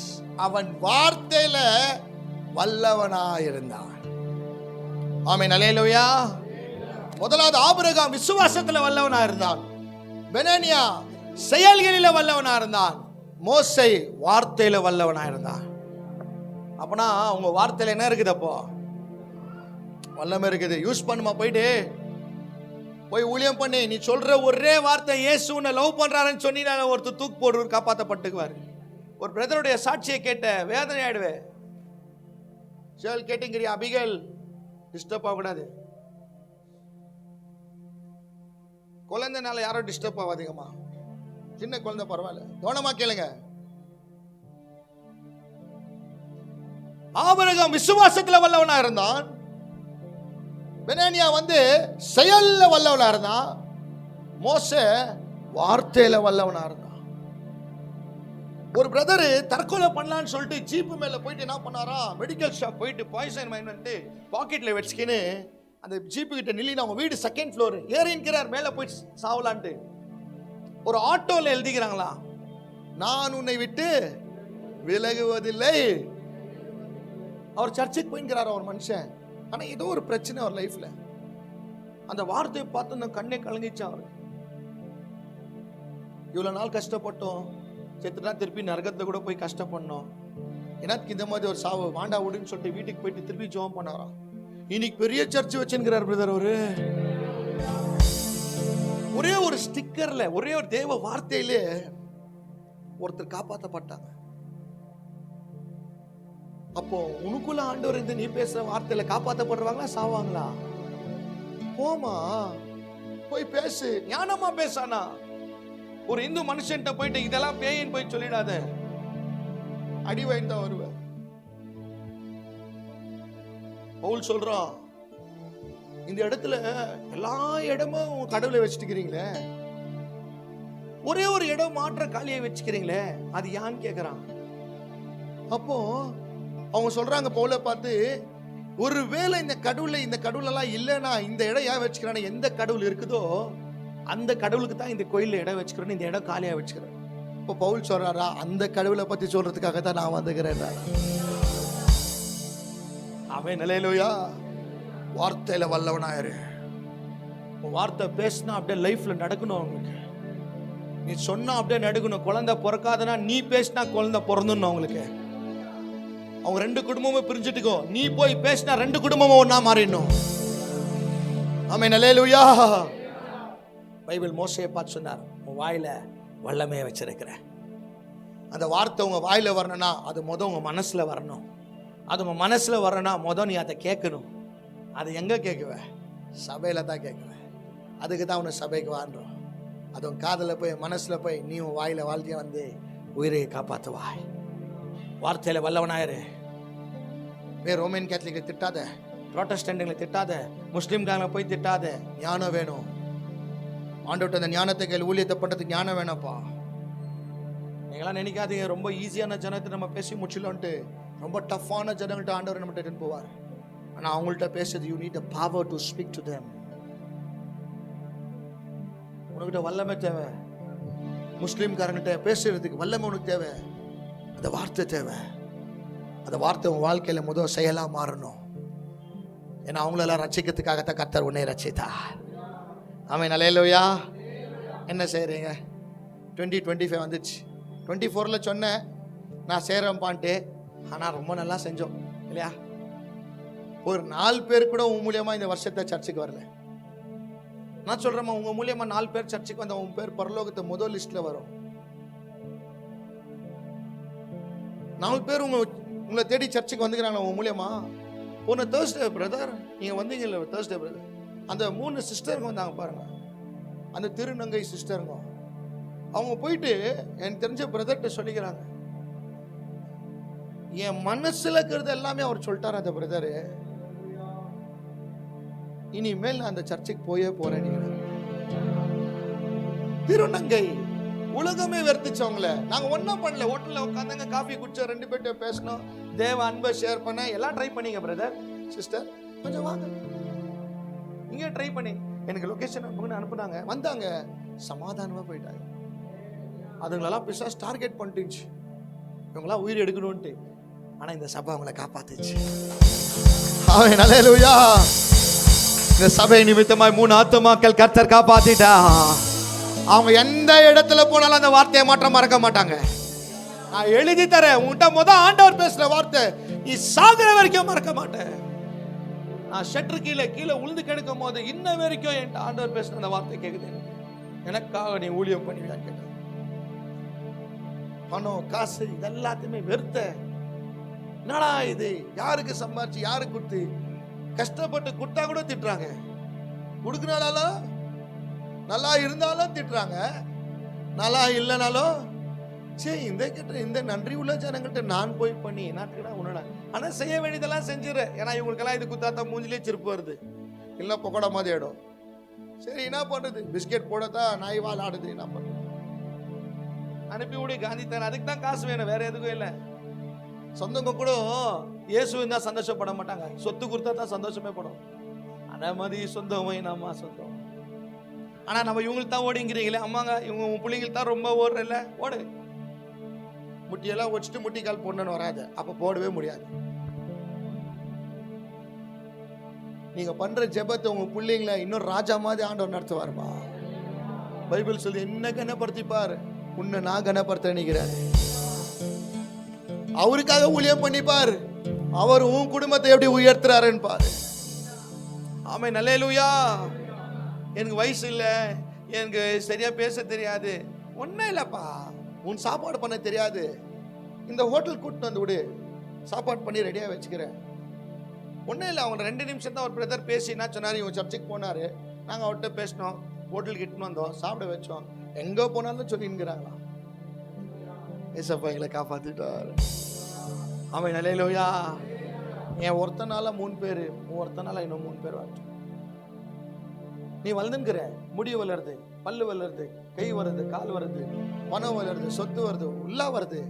அவன் வார்த்தையில வல்லவனாயிருந்தான். ஆமென். அல்லேலூயா. முதலாவது Abraham விசுவாசத்துல வல்லவனாயிருந்தான். பெனானியா செயல்களில வல்லவனாயிருந்தான். மோசே வார்த்தையில வல்லவனாயிருந்தான். அப்பனா உங்க வார்த்தையில என்ன இருக்குது? அப்போ வல்லமை இருக்குது. யூஸ் பண்ணுமா? போய் ஊழியம் பண்ணி நீ சொல்ற ஒரே வார்த்தை இயேசு உன்னை லவ் பண்றாருன்னு சொன்னீங்க, ஒருத்தர் தூக்கு போடுவார், காப்பாற்றப்பட்டுக்குவார். ஒரு பிரதருடைய சாட்சியை கேட்ட வேதனை ஆயிடுவே. சேல் கேட்டுங்கிறியா? அபிகேல் டிஸ்டர்ப் ஆகக்கூடாது. குழந்தைனால யாரும் டிஸ்டர்ப் ஆகாதீங்கம்மா. சின்ன குழந்தை பரவாயில்ல, கவனமா கேளுங்க. ஆபிரகாம் விசுவாசத்துல வல்லவனா இருந்தான். பெனானியா செயல்ல வல்லவனா இருந்தான். மோசே வார்த்தையில வல்லவனா இருந்தான். ஒரு பிரதர் தற்கொலை பண்ணலான்னு சொல்லிட்டு ஜீப்பு மேல போயிட்டு என்ன பண்ணாரா? மெடிக்கல் ஷாப் போயிட்டு பாய்சன் வாங்கிட்டு பாக்கெட்ல வச்சுக்கின்னு அந்த ஜீப்பு கிட்ட நில்லினா, அவங்க வீடு 2nd floor, ஏறிக்கிறார் மேல போய் சாவலான்ட்டு. ஒரு ஆட்டோல எழுதிக்கிறாங்களா, நான் உன்னை விட்டு விலகுவதில்லை. அவர் சர்ச்சுக்கு போயின்கிறார் ஒரு மனுஷன். ஆனா ஏதோ ஒரு பிரச்சனை அவர் லைஃப்ல. அந்த வார்த்தையை பார்த்து அந்த கண்ணே கலங்கிச்சா அவரு. இவ்வளவு நாள் கஷ்டப்பட்டோம், செத்துட்டா திருப்பி நரகத்தை கூட போய் கஷ்டப்படணும், எனக்கு இந்த மாதிரி ஒரு சாவு வாண்டா விடுன்னு சொல்லிட்டு வீட்டுக்கு போயிட்டு திருப்பி ஜெபம் பண்ணாராம். இன்னைக்கு பெரிய சர்ச் வச்சுங்கிறார் பிரதர். ஒரே ஒரு ஸ்டிக்கர்ல, ஒரே ஒரு தேவ வார்த்தையிலே ஒருத்தர் காப்பாற்றப்பட்டாங்க. அப்போ உனக்குள்ள ஆண்டவர் இருந்து நீ பேசுற வார்த்தையில காப்பாற்றப்படுவாங்களா சாவாங்களா? போமா, போய் பேசு, ஞானமா பேசானா. ஒரு இந்து மனுஷன்ட்ட போயிட்டு இதெல்லாம் பேயின்னு போய் சொல்லிடாத, அடி வாங்கிட்டு தான் வருவ. பவுல் சொல்றான், இந்த இடத்துல எல்லா இடமும் கடவுளை வச்சுட்டுக்கிறீங்களே, ஒரே ஒரு இடம் மாற்ற காலியை வச்சுக்கிறீங்களே, அது யான்னு கேக்குறான். அப்போ அவங்க சொல்றாங்க பவுலை பார்த்து, ஒருவேளை இந்த கடவுள் எல்லாம் இல்லைன்னா இந்த இடம் ஏன் வச்சுக்கிறான்? எந்த கடவுள் இருக்குதோ அந்த கடவுளுக்கு தான் இந்த கோயில்ல இடம் வச்சுக்கிறேன், இந்த இடம் காலியா வச்சுக்கிறேன். இப்போ பவுல் சொல்றாரா, அந்த கடவுளை பத்தி சொல்றதுக்காக தான் நான் வந்துக்கிறேன். அவன் நிலையிலோயா வார்த்தையில வல்லவனாயிரு. வார்த்தை பேசினா அப்படியே லைஃப்ல நடக்கணும். அவங்களுக்கு நீ சொன்னா அப்படியே நடக்கணும். குழந்தை பிறக்காதனா நீ பேசினா குழந்தை பிறந்துடணும் அவங்களுக்கு. அவங்க 2 குடும்பமும் பிரிஞ்சுட்டுக்கோ, நீ போய் பேசினா 2 குடும்பமும் ஒன்னா மாறிடணும். ஆமென், அல்லேலூயா. பைபிள் மோசேயை பார்த்து சொன்னார், உன் வாயில வல்லமையை வச்சிருக்கிறேன். அந்த வார்த்தை உங்க வாயில வரணும்னா அது உங்க மனசுல வரணும். அது உங்க மனசுல வரணும்னா நீ அதை கேட்கணும். அது எங்க கேட்குவ? சபையில தான் கேட்குவ. அதுக்கு தான் உன்னை சபைக்கு வாழ்றோம். அதுவும் காதல போய் மனசுல போய் நீ உன் வாயில வாழ்க்கைய வந்து உயிரை காப்பாற்றுவாய். வார்த்தையில வல்லவனாயிரு. ரோமன் கேத்தலிக்கை திட்டாத, புரோட்டஸ்டன்ட்களை திட்டாத, முஸ்லீம்காரங்களை போய் திட்டாத. ஞானம் வேணும். ஆண்டவர்ட்ட அந்த ஞானத்தை கையில் ஊழியத்தை பண்றதுக்கு ஞானம் வேணாப்பா. நீங்களாம் நினைக்காதீங்க ரொம்ப ஈஸியான ஜனத்தை நம்ம பேசி முடிச்சிடலான்ட்டு. ரொம்ப டஃப்பான ஜனங்கள்ட்ட ஆண்டவர் நம்ம டென் போவார். ஆனா அவங்கள்ட்ட பேசுறது, you need a power to speak to them. உனக்கிட்ட வல்லமை தேவை. முஸ்லீம்காரங்கிட்ட பேசுறதுக்கு வல்லமை உனக்கு தேவை. அந்த வார்த்தை தேவை. அந்த வார்த்தை உன் வாழ்க்கையில முதல் செயலா மாறணும். ஏன்னா அவங்களெல்லாம் ரட்சிக்கிறதுக்காகத்தான் கர்த்தர் உன்னை ரட்சித்தார். ஆமென், அல்லேலூயா. என்ன செய்றீங்க? 2025 வந்துச்சு. 24ல சொன்னேன் நான் செய்கிறேன்ப்பான்ட்டு. ஆனால் ரொம்ப நல்லா செஞ்சோம் இல்லையா? ஒரு 4 பேர் கூட உன் மூலியமா இந்த வருஷத்தை சர்ச்சுக்கு வரல. நான் சொல்றேம்மா, உங்க மூலியமா 4 பேர் சர்ச்சுக்கு வந்த உன் பேர் பரலோகத்தை முதல் லிஸ்ட்ல வரும். 4 பேர் உங்களை தேடி சர்ச்சுக்கு வந்துக்கிறாங்க உங்க மூலியமா. போன தேர்ஸ்டே பிரதர் நீங்க வந்தீங்கல்ல, தேர்ஸ்டே பிரதர், அந்த 3 சிஸ்டருங்க வந்தாங்க பாருங்க, அந்த திருநங்கை சிஸ்டருங்க. அவங்க போயிட்டு எனக்கு தெரிஞ்ச பிரதர்கிட்ட சொல்லிக்கிறாங்க, என் மனசுல இருக்கிறது எல்லாமே அவர் சொல்லிட்டார் அந்த பிரதரு. இனிமேல் நான் அந்த சர்ச்சுக்கு போறேன். திருநங்கை உலகமே வெறுத்துச்சவங்கள. நாங்க ஒன்னும் பண்ணல, ஹோட்டல்ல உட்காந்துங்க, காஃபி குடிச்சோம், 2 பேர்ட்ட பேசணும், தேவ அன்பை ஷேர் பண்ண எல்லாம் ட்ரை பண்ணீங்க பிரதர் சிஸ்டர், கொஞ்சம் வாங்க இங்கே ட்ரை பண்ணி எனக்கு லொகேஷன் அனுப்புனாங்க. வந்தாங்க, சமாதானமா போயிட்டாங்க. அதுங்களெல்லாம் பிசாசு டார்கெட் பண்ணிட்டுச்சு, இவங்களாம் உயிர் எடுக்கணும்ட்டு. ஆனா இந்த சபை அவங்களை காப்பாத்துச்சு. ஆமென், அல்லேலூயா. இந்த சபை நிமித்தமாய் 3 ஆத்துமாக்கள் கர்த்தர் காப்பாத்திட்டா. அவங்க எந்த இடத்துல போனாலும் அந்த வார்த்தையை மாற்றம் மறக்க மாட்டாங்க. நான் எழுதி தரேன், உன்கிட்ட ஆண்டவர் பேசுற வார்த்தை நீ சாகுற வரைக்கும் மறக்க மாட்டேன். நான் ஷெட்ரு கீழே உழுந்து கிடக்கும் போது இன்ன வரைக்கும் என் ஆண்டவர் பேசுற அந்த வார்த்தை கேக்குது, எனக்காக நீ ஊழியம் பண்ணுவியான்னு கேட்ட. பணம் காசு இதெல்லாத்தையுமே வெறுத்த. என்னடா இது, யாருக்கு சம்பாரிச்சு யாருக்கு கொடுத்து, கஷ்டப்பட்டு கொடுத்தா கூட திட்டுறாங்க, கொடுக்குறாலும் நல்லா இருந்தாலும் திட்டுறாங்க, நல்லா இல்லைனாலும் சரி இந்த நன்றி உள்ள ஜனங்கள்ட்ட நான் போய் பண்ணி என்னத்துக்குடா உன்னடா. ஆனா செய்ய வேண்டியதெல்லாம் செஞ்சிரு. ஏன்னா இவங்களுக்கெல்லாம் இது குத்தாத்தா மூஞ்சிலே சிரிப்பு வருது, இல்லை பக்கோடா மாதிரி ஆயிடும். சரி என்ன பண்றது, பிஸ்கெட் போடத்தான் நாய் வால் ஆடுது, என்ன பண்றது, அனுப்பி விடு காந்தி தானே, அதுக்கு தான் காசு வேணும், வேற எதுக்கும் இல்லை. சொந்தங்க கூட இயேசு இருந்தா சந்தோஷப்பட மாட்டாங்க, சொத்து கொடுத்தா தான் சந்தோஷமே படும். அதே மாதிரி சொந்தமே நம்ம சொந்தம். ஆனா நம்ம இவங்களுக்கு தான் ஓடிங்கிறீங்களே, அம்மாங்க இவங்க பிள்ளைங்களுக்கு தான் ரொம்ப ஓடுறல, ஓடு. முட்டியெல்லாம் வச்சுட்டு முட்டி கால் பொண்ணுன்னு வராது, அப்ப போடவே முடியாது. நீங்க பண்ற ஜெபத்தை உங்க பிள்ளைங்களை இன்னும் ராஜா மாதிரி ஆண்டவர் நடத்துவாருமா. பைபிள் சொல்லி என்ன கனப்படுத்திப்பாரு, உன்னை நான் கனப்படுத்த நினைக்கிறேன். அவருக்காக ஊழியம் பண்ணிப்பாரு, அவர் உன் குடும்பத்தை எப்படி உயர்த்துறாருன்னு பாரு. ஆமென், அல்லேலூயா. எனக்கு வயசு இல்லை, எனக்கு சரியா பேச தெரியாது, ஒன்னும் இல்லப்பா, உன் சாப்பாடு பண்ண தெரியாது, இந்த ஹோட்டல் கூட்டிட்டு வந்து விடு, சாப்பாடு பண்ணி ரெடியாக வச்சுக்கிறேன். ஒன்றும் இல்லை, அவங்க 2 நிமிஷம் தான் ஒரு பிரதர் பேசி என்ன சொன்னார், இவங்க சர்ச்சுக்கு போனார், நாங்கள் அவர்கிட்ட பேசினோம், ஹோட்டலுக்கு இட்டுன்னு வந்தோம், சாப்பிட வச்சோம், எங்கே போனாலும் சொல்லிங்கிறாங்களா. ஏசப்பா எங்களை காப்பாற்றிட்டார். அவன் நிலையிலோயா என் ஒருத்தனால 3 பேர், ஒருத்தனால இன்னும் 3 பேர் வரட்டும். நீ வளர்ந்துங்கிற, முடி வளருது, பல்லு வளருது, கை வருது, கால் வருது, பணம் வளருது, சொத்து வருது, உள்ளா வருது,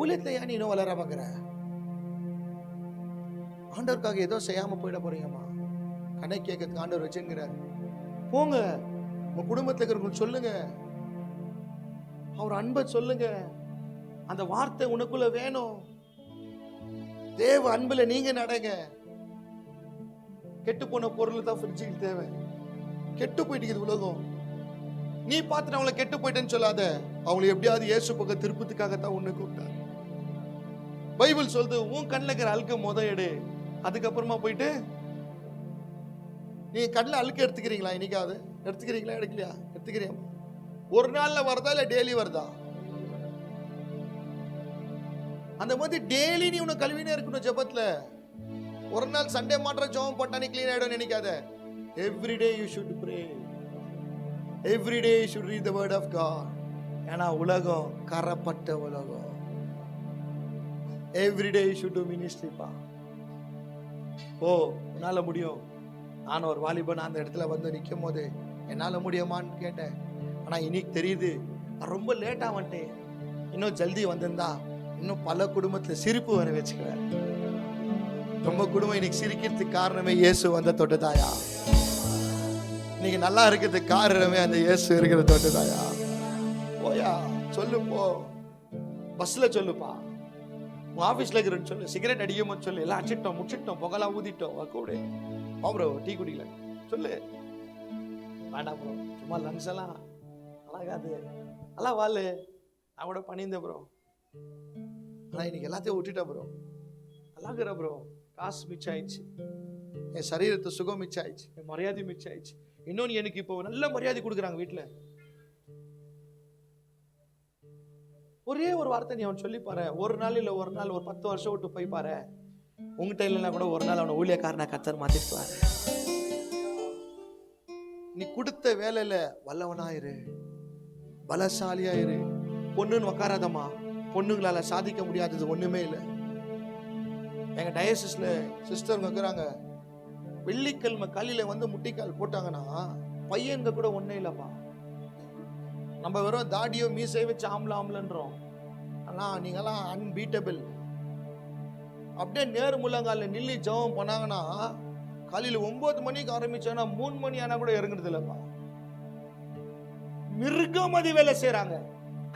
ஊழியத்தை ஏன் நீ இன்னும் வளர பார்க்குற? ஆண்டவருக்காக ஏதோ செய்யாம போயிட போறீங்கம்மா. கணை கேட்கறதுக்கு ஆண்டவர் வச்சுங்கிறார். போங்க, உங்க குடும்பத்தில் இருக்கிறவங்களுக்கு சொல்லுங்க, அவர் அன்பை சொல்லுங்க. அந்த வார்த்தை உனக்குள்ள வேணும். தேவ அன்புல நீங்க நடங்க. கெட்டு போன பொருள் தான் ஃப்ரிட்ஜுக்கு தேவை. கெட்டு போயிட்டு உலகம். நீ பார்த்துட்டு அவங்களை கெட்டு போயிட்டேன்னு சொல்லாத. அவங்களை எப்படியாவது இயேசு பக்கம் திருப்பத்துக்காகத்தான் உன்னை கூப்பிட்டார். பைபிள் சொல்லுது, உன் கண்ணில் இருக்கிற அழுக்க எடு, அதுக்கப்புறமா போயிட்டு நீ கண்ணில் அழுக்க எடுத்துக்கிறீங்களா? இன்னைக்காவது எடுத்துக்கிறீங்களா? எடுக்கலையா? எடுத்துக்கிறியா? ஒரு நாள்ல வருதா இல்ல டெய்லி வருதா? அந்த மாதிரி டெய்லி நீ உனக்கு கல்வினே இருக்கணும் ஜெபத்துல. ஒரு நாள் சண்டே மாத்திரம் ஜெபம் பண்ணா நீ க்ளீன் ஆயிடும் நினைக்காத. Every day you should pray, every day you should read the word of God. ஏன்னா உலகம் கரப்பட்ட உலகம். Every day you should do ministry பா. ஓ, என்னால முடியும். நான் ஒரு வாலிபன் அந்த இடத்துல வந்து நிற்கும் போது என்னால முடியுமான்னு கேட்டேன். ஆனா இன்னைக்கு தெரியுது, நான் ரொம்ப லேட்டா வந்துட்டேன். இன்னும் ஜல்தி வந்திருந்தா இன்னும் பல குடும்பத்துல சிரிப்பு வர வச்சுக்குவேன். ரொம்ப குடும்பம் இன்னைக்கு சிரிக்கிறதுக்கு காரணமே இயேசு வந்த தொட்டுதாயா. இன்னைக்கு நல்லா இருக்கிறதுக்கு காரணமே அந்த இயேசு இருக்கிற தொட்டுதாயா. போயா சொல்லு, போ பஸ்ல சொல்லுப்பா, உன் ஆஃபீஸில் இருக்கிறன்னு சொல்லு, சிகரெட் அடிக்கும் போது சொல்லு, எல்லாம் அடிச்சிட்டோம் முடிச்சிட்டோம், புகழா ஊதிட்டோம், கூட ப்ரோ டீ குடிக்கல சொல்லு. வேண்டாம் ப்ரோ, சும்மா லங்ஸ் எல்லாம் அழகாது, எல்லாம் வாழு, நான் கூட பண்ணியிருந்தேன் ப்ரோ. ஆனால் இன்னைக்கு எல்லாத்தையும் விட்டுட்டேன் ப்ரோ. நல்லாகிற ப்ரோ, காசு மிச்சம் ஆயிடுச்சு, என் சரீரத்தை சுகம் மிச்சம் ஆயிடுச்சு, என் மரியாதை மிச்சம் ஆயிடுச்சு. இன்னொன்று எனக்கு இப்போ நல்ல மரியாதை கொடுக்குறாங்க வீட்டில். ஒரே ஒரு வார்த்தை நீ அவன் சொல்லி பாரு. ஒரு நாள் இல்லை ஒரு நாள், ஒரு 10 வருஷம் விட்டு போய் பாரு. உங்ககிட்ட இல்லைன்னா கூட ஒரு நாள் அவனை ஊழியக்காரனை கர்த்தர் மாத்திடுவார். நீ கொடுத்த வேலையில வல்லவனாயிரு, பலசாலியாயிரு. பொண்ணுன்னு உக்காராதம்மா. பொண்ணுங்களால சாதிக்க முடியாதது ஒண்ணுமே இல்லை. எங்க டயசிஸ்ல சிஸ்டர் வைக்கிறாங்க, வெள்ளிக்கிழமை காலையில வந்து முட்டிக்கால் போட்டாங்கன்னா பையன்க கூட ஒன்னே இல்லப்பா. நம்ம வெறும் தாடியோ மீசையை வச்சு ஆம்பளன்றோம். ஆனா நீங்கெல்லாம் அன்பீட்டபிள். அப்படியே நேரு முள்ளங்கால நில்லி ஜெபம் பண்ணாங்கன்னா காலையில 9 மணிக்கு ஆரம்பிச்சாங்கன்னா 3 மணி ஆனா கூட இறங்குறது இல்லப்பா. மிருகமதி வேலை செய்யறாங்க,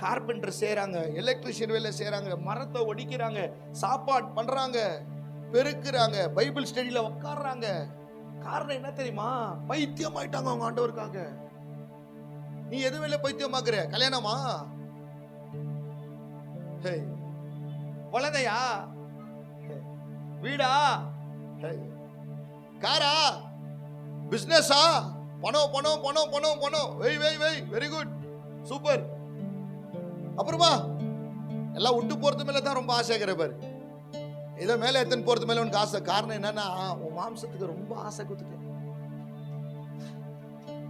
கார்பெண்டர் செய்யறாங்க, எலக்ட்ரிஷியன் வேலை செய்யறாங்க, மரத்தை ஒடிக்கிறாங்க, சாப்பாடு பண்றாங்க, பெருக்குறாங்க, பைபிள் ஸ்டடியில உட்கார்றாங்க. காரணம் என்ன தெரியுமா? பைத்தியம் ஆயிட்டாங்க அவங்க ஆண்டவருக்காக. நீ எது வேலை பைத்தியமாக்குற? கல்யாணமா, குழந்தையா, வீடா, காரா, பிசினஸா, பணம் பணம் பணம் பணம் பணம், வெரி குட், சூப்பர். அப்புறமா எல்லாம் விட்டு போறது மேல தான் ரொம்ப ஆசை இருக்கிற பாரு. ஏதோ மேல எத்தனை போறது மேல உனக்கு ஆசை. காரணம் என்னன்னா, உன் மாம்சத்துக்கு ரொம்ப ஆசை கொடுத்துட்டேன்.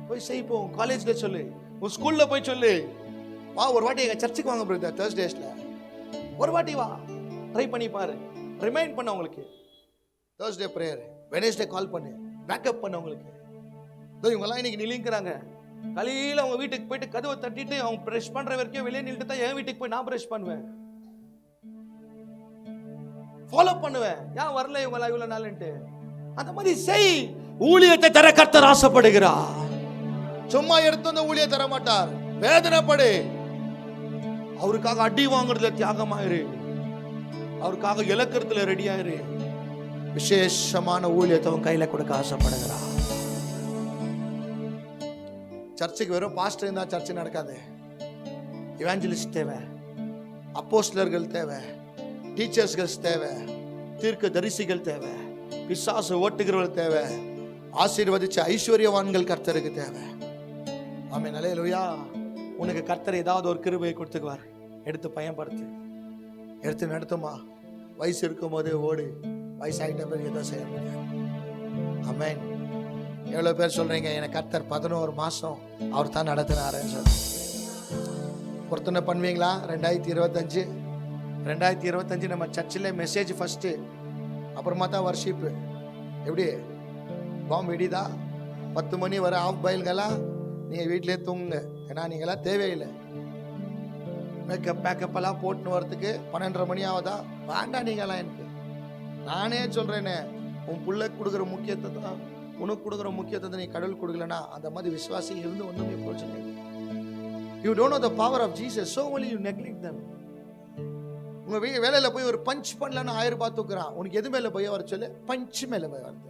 போய் செய்ப்போம். காலேஜ்ல சொல்லு, உன் ஸ்கூல்ல போய் சொல்லு, வா ஒரு வாட்டி எங்க சர்ச்சுக்கு வாங்க பிரதர், தேர்ஸ்டேஸ்ல ஒரு வாட்டி வா, ட்ரை பண்ணி பாரு, ரிமைண்ட் பண்ண உங்களுக்கு. தேர்ஸ்டே பிரேயர், வெனஸ்டே கால் பண்ணு, பேக்கப் பண்ண உங்களுக்கு. இவங்கெல்லாம் இன்னைக்கு நிலிங்கிறாங்க. காலையில அவங்க வீட்டுக்கு போயிட்டு கதவை தட்டிட்டு அவங்க பிரஷ் பண்ற வரைக்கும் வெளியே நின்றுட்டு தான் என் வீட்டுக்கு போய் நான் பிரஷ் பண்ணுவேன், ஃபாலோ பண்ணுவேன். ஏன் வரல இவங்க இவ்வளவு நாள்ன்ட்டு. அந்த மாதிரி செய். ஊழியத்தை தர கர்த்தர் ஆசைப்படுகிறார். சும்மா எடுத்து வந்து ஊழிய தர மாட்டார். வேதனைப்படு. அவருக்காக அடி வாங்குறதுல தியாகமாயிரு, அவருக்காக இழக்கிறதுல ரெடி ஆயிரு. விசேஷமான ஊழியத்தை அவன் கையில கொடுக்க ஆசைப்படுகிறார். சர்ச்சுக்கு வெறும் பாஸ்டர் இருந்தா சர்ச்சு நடக்காது. இவாஞ்சலிஸ்ட் தேவை, அப்போஸ்தலர்கள் தேவை, டீச்சர்ஸ்கள் தேவை, தீர்க்க தரிசிகள் தேவை, பிசாசு ஓட்டுகிறவர்கள் தேவை, ஆசீர்வதிச்ச ஐஸ்வர்யவான்கள் கர்த்தருக்கு தேவை. ஆமென், அல்லேலூயா. உனக்கு கர்த்தர் ஏதாவது ஒரு கிருபையை கொடுத்துக்குவார். எடுத்து பயன்படுத்து, எடுத்து நடத்துமா. வயசு இருக்கும் போதே ஓடு, வயசாகிட்ட பிறகு எதுவும் செய்ய முடியாது. ஆமென். எவ்வளோ பேர் சொல்றீங்க எனக்கு கர்த்தர் 11 மாசம் அவர் தான் நடத்தினாருன்னு சொல்லி பொருத்தனை பண்ணுவீங்களா? 2025 நம்ம சர்ச்சில் மெசேஜ் ஃபர்ஸ்ட்டு, அப்புறமா தான் வர்ஷிப்பு. எப்படி பாம்பு வெடிதா? 10 மணி வர ஆஃப் பாயில்களா நீங்கள் வீட்டிலே தூங்குங்க. ஏன்னா நீங்களாம் தேவையில்லை. மேக்கப் பேக்கப்பெல்லாம் போட்டுன்னு வரத்துக்கு 12:30 மணி ஆகுதா? வேண்டாம் நீங்களாம். எனக்கு நானே சொல்கிறேனே, உன் பிள்ளைக்கு கொடுக்குற முக்கியத்துவத்தை, உனக்கு கொடுக்குற முக்கியத்துவத்தை நீ கடவுள் கொடுக்கலனா அந்த மாதிரி விசுவாசி இருந்து ஒன்றுமே பிரயோஜனம் இல்லை. You don't know the power of Jesus, so only you neglect them. உங்கள் வேலையில் போய் ஒரு பஞ்ச் பண்ணலன்னு 1000 ரூபாய் தூக்குறான். உனக்கு எது மேலே போய் வர சொல்லு? பஞ்ச் மேலே போய் வருது.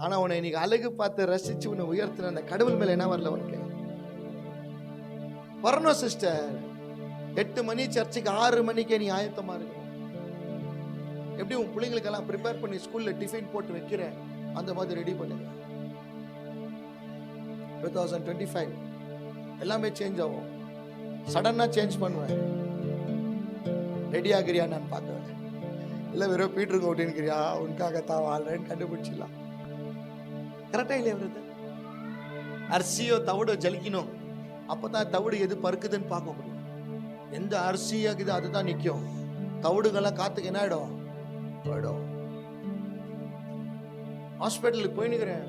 ஆனால் உன்னை இன்னைக்கு அழகு பார்த்து ரசித்து உன்னை உயர்த்தின அந்த கடவுள் மேலே என்ன வரல உனக்கு? வரணும் சிஸ்டர். 8 மணி சர்ச்சுக்கு 6 மணிக்கே நீ ஆயத்தமா இருக்கு. எப்படி உன் பிள்ளைங்களுக்கெல்லாம் ப்ரிப்பேர் பண்ணி ஸ்கூல்ல டிஃபன் போட்டு வைக்கிறேன், அந்த மாதிரி ரெடி பண்ணுங்க. 2025 எல்லாமே சேஞ்ச் ஆகும். சடனா சேஞ்ச் பண்ணுவேன். ரெடி ஆகிறியா நான் பார்க்குவேன். இல்லை வெறும் பீட்டருக்கு ஓட்டின்னுக்கிறியா, உனக்காகத்தான் வாழ்றேன்னு கண்டுபிடிச்சிடலாம். கரெக்டா இல்லையா வருது? அரிசியோ தவிடோ ஜலிக்கணும், அப்பதான் தவிடு எது பருக்குதுன்னு பார்க்க முடியும். எந்த அரிசியாக்குது அதுதான் நிற்கும். தவிடுகள்லாம் காத்துக்கு என்ன ஆயிடும்? போயிடும். ஹாஸ்பிட்டலுக்கு போயினுக்கிறேன்.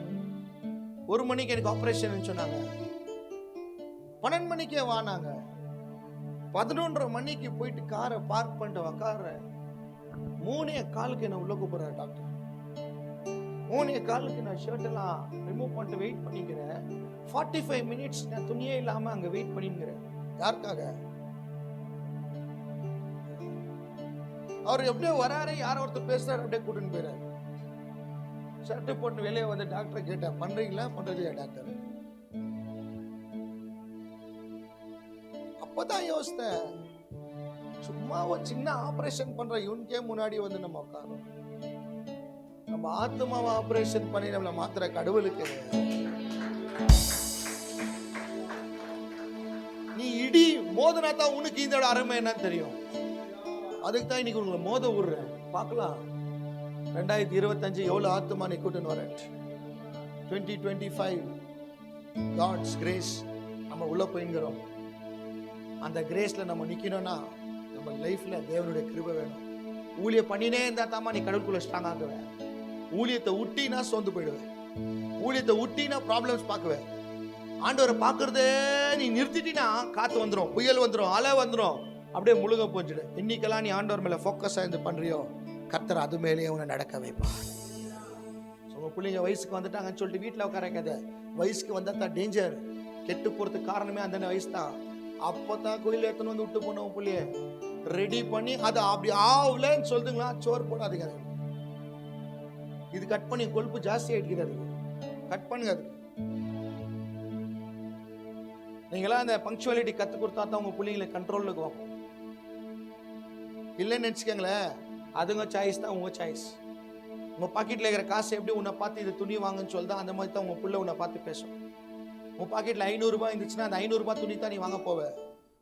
1 மணிக்கு எனக்கு ஆப்ரேஷன் சொன்னாங்க. 12 மணிக்கே வானாங்க. 11:30 மணிக்கு போயிட்டு காரை பார்க் பண்ணிட்டு உக்கார 3:15 என்ன உள்ள கூப்பிடுற டாக்டர். 3:15 நான் ஷர்ட் எல்லாம் ரிமூவ் பண்ணிட்டு வெயிட் பண்ணிக்கிறேன். 45 மினிட்ஸ் நான் துணியே இல்லாம அங்க வெயிட் பண்ணிக்கிறேன். யாருக்காக? அவர் எப்படியோ வராரு, யாரோ ஒருத்தர் பேசுறாரு, அப்படியே கூட்டின்னு போயிறாரு. ஷர்ட் போட்டு வெளியே வந்து டாக்டர் கேட்டேன், பண்றீங்களா பண்றீங்களா டாக்டர்? அப்பதான் யோசித்தேன், சும்மா ஒரு சின்ன ஆபரேஷன் பண்ற இவனுக்கே முன்னாடி வந்து நம்ம உட்காரோம். நம்ம ஆத்மாவை ஆபரேஷன் பண்ணி நம்மளை மாத்திர கடவுளுக்கு. நீ இடி மோதனா தான் உனக்கு இதோட அருமை என்னன்னு தெரியும். அதுக்கு தான் இன்னைக்கு உங்களை மோத விடுறேன். பார்க்கலாம் 2025 எவ்வளவு ஆத்மா நீ கூட்டுன்னு வர. 2025 God's grace நம்ம உள்ள போய்ங்கிறோம். அந்த கிரேஸ்ல நம்ம நிக்கணும்னா நம்ம லைஃப்ல தேவனுடைய கிருபை வேணும். ஊழிய பண்ணினே இருந்தா தாமா நீ கடவுளுக்குள்ள ஸ்ட்ராங் ஆகுவேன். ஊழியத்தை விட்டினா சோர்ந்து போயிடுவேன். ஊழியத்தை விட்டினா ப்ராப்ளம்ஸ் பார்க்குவேன். ஆண்டவரை பார்க்கறதே நீ நிறுத்திட்டினா காத்து வந்துடும், புயல் வந்துடும், அலை வந்துடும், அப்படியே முழுக போஞ்சிடு. இன்னைக்கெல்லாம் நீ ஆண்டவர் மேல ஃபோக்கஸ் ஆயிருந்து பண்றியோ, கர்த்தர் அது மேலேயே உன்னை நடக்க வைப்பார். உங்க பிள்ளைங்க வயசுக்கு வந்துட்டாங்கன்னு சொல்லிட்டு வீட்டில் உட்கார வைக்காத. வயசுக்கு வந்தா தான் டேஞ்சர். கெட்டு போறதுக்கு காரணமே அந்த வயசு தான். அப்பதான் கோயில் எடுத்துன்னு வந்து விட்டு போன உன் பிள்ளைய ரெடி பண்ணி அதை அப்படி ஆகலன்னு சொல்லுங்களா, சோறு போடாதீங்க. இது கட் பண்ணி கொழுப்பு ஜாஸ்தி ஆயிடுக்கிறது. கட் பண்ணுங்க. அது நீங்களா அந்த பங்க்சுவாலிட்டி கத்து கொடுத்தா தான் உங்க பிள்ளைங்களை கண்ட்ரோல்ல வைக்கும். இல்லைன்னு நினைச்சுக்கங்களேன், அதுங்க சாய்ஸ் தான் உங்க சாய்ஸ். உங்க பாக்கெட்ல இருக்கிற காசு எப்படி உன்னை பார்த்து இது துணி வாங்கன்னு சொல்லுதா, அந்த மாதிரி தான் உங்க பிள்ளை உன்னை பார்த்து பேசும். உன் பாக்கெட்ல 500 ரூபாய் இருந்துச்சுன்னா அந்த 500 ரூபாய் துணி தான் நீ வாங்க போவ.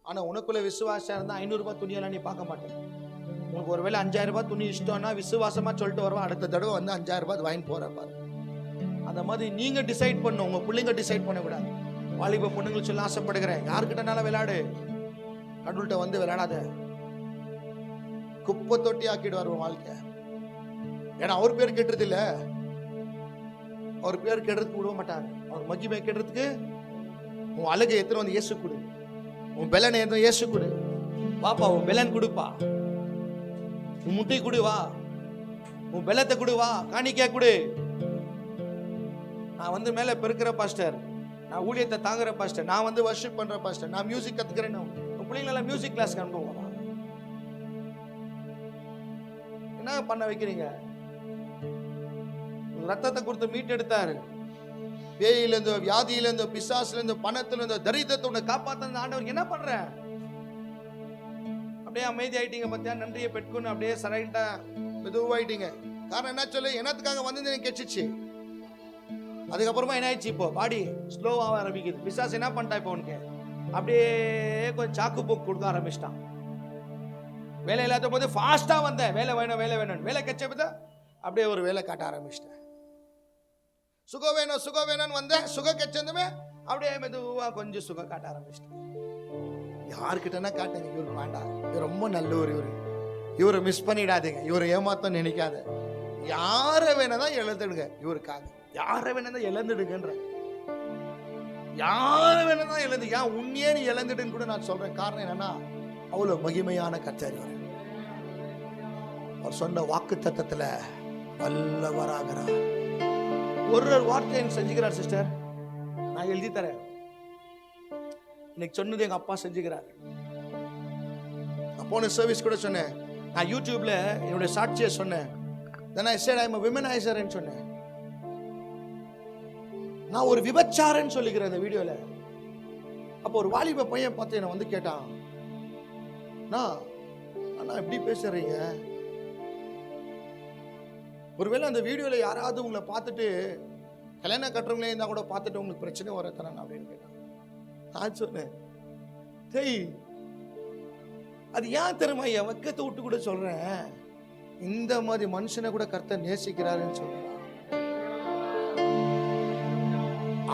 ஆனா உனக்குள்ள விசுவாசம் இருந்தா 500 ரூபாய் துணியெல்லாம் நீ பார்க்க மாட்டேன். உனக்கு ஒருவேளை 5000 ரூபாய் துணி இஷ்டம்னா விசுவாசமா சொல்லிட்டு வருவா, அடுத்த தடவை வந்து 5000 ரூபாய் வாங்கி போற பாரு. அந்த மாதிரி நீங்க டிசைட் பண்ணும், உங்க பிள்ளைங்க டிசைட் பண்ணக்கூடாது. வாலிப பொண்ணுங்களுக்கு சொல்ல ஆசைப்படுகிறேன், யாருக்கிட்டனால விளையாடு, கடவுள்கிட்ட வந்து விளையாடாத. குப்பை தொட்டி ஆக்கிடுவார் வாழ்க்கை. ஏன்னா அவர் பேர் கெட்டுறது இல்ல, அவர் பேர் கெடுறதுக்கு விட மாட்டார். அவர் மகிமை கெடுறதுக்கு உன் அழகை எத்தனை வந்து இயேசு கொடு, உன் பெலனை எத்தனை இயேசு கொடு. பாப்பா உன் பெலன் கொடுப்பா, உன் முட்டை கொடு, வா உன் பெலத்தை கொடு, வா காணிக்கா கொடு. நான் வந்து மேல பெருக்கிற பாஸ்டர், நான் ஊழியத்தை தாங்குற பாஸ்டர், நான் வந்து வர்ஷிப் பண்ற பாஸ்டர், நான் மியூசிக் கத்துக்கிறேன். உன் பிள்ளைங்களெல்லாம் மியூசிக் கிளாஸ்க்கு அனுப்புவாங்க. என்ன பண்ண வைக்கிறீங்க? ரத்தத்தை கொடுத்து மீட்டெடுத்தாரு. பேயிலிருந்தோ, வியாதியிலிருந்தோ, பிசாசுலேருந்தோ, பணத்திலிருந்தோ, தரித்திரத்தை உன்னை காப்பாத்த ஆண்டவர் என்ன பண்ற? அப்படியே அமைதி ஆயிட்டீங்க பத்தியா, நன்றியை பெற்றுன்னு அப்படியே சரைட்டா மெதுவாயிட்டீங்க. காரணம் என்ன சொல்லு, என்னத்துக்காக வந்து கெச்சிச்சு. அதுக்கப்புறமா என்ன ஆயிடுச்சு, இப்போ பாடி ஸ்லோவாக ஆரம்பிக்குது. பிசாசு என்ன பண்ணிட்டா இப்போ உனக்கு அப்படியே கொஞ்சம் சாக்கு போக்கு கொடுக்க ஆரம்பிச்சிட்டான். வேலை இல்லாத போது ஃபாஸ்டா வந்தேன், வேலை வேணும் வேலை வேணும். வேலை கச்ச பார்த்தா அப்படியே ஒரு வேலை காட்ட ஆரம்பிச்சிட்டேன். சுகம் வேணும் சுகம் வேணும்னு வந்தேன், சுகம் கச்சதுமே அப்படியே மெதுவா கொஞ்சம் சுகம் காட்ட ஆரம்பிச்சிட்டேன். யாருக்கிட்டனா காட்டுங்க, இவருக்கு வேண்டாம், இவர் ரொம்ப நல்லவர், இவரை மிஸ் பண்ணிடாதீங்க, இவரை ஏமாத்தம் நினைக்காத. யாரை வேணாதான் இழந்துடுங்க இவருக்காக, யாரை வேணாதான் இழந்துடுங்கன்ற, யாரை வேணாதான் இழந்து, ஏன் உன்னையே நீ இழந்துடுன்னு கூட நான் சொல்றேன். காரணம் என்னன்னா அவ்வளவு மகிமையான கர்த்தர் அவர் சொன்ன வாக்கு தத்தத்துல வல்லவராகிறார். ஒரு வார்த்தை எனக்கு செஞ்சுக்கிறார் சிஸ்டர், நான் எழுதி தரேன். இன்னைக்கு சொன்னது எங்க அப்பா செஞ்சுக்கிறார். நான் போன சர்வீஸ் கூட சொன்னேன், நான் யூடியூப்ல என்னுடைய சாட்சியை சொன்னேன். Then I said I'm a womanizer ன்னு சொன்னேன். நான் ஒரு விபச்சாரன்னு சொல்லிக்கிறேன் அந்த வீடியோல. அப்போ ஒரு வாலிப பையன் பார்த்து என்ன வந்து கேட்டான், அண்ணா எப்படி பேசுறீங்க? ஒருவேளை அந்த வீடியோல யாராவது உங்களை பார்த்துட்டு கல்யாணம் கட்டுறவங்களே இருந்தா கூட பார்த்துட்டு உங்களுக்கு பிரச்சனை வரத்தானே அப்படின்னு கேட்டான். நான் சொன்னேன், டேய் அது ஏன் தெரியுமா, என் வக்கத்தை விட்டு கூட சொல்றேன், இந்த மாதிரி மனுஷனை கூட கர்த்தர் நேசிக்கிறாருன்னு சொல்றான்.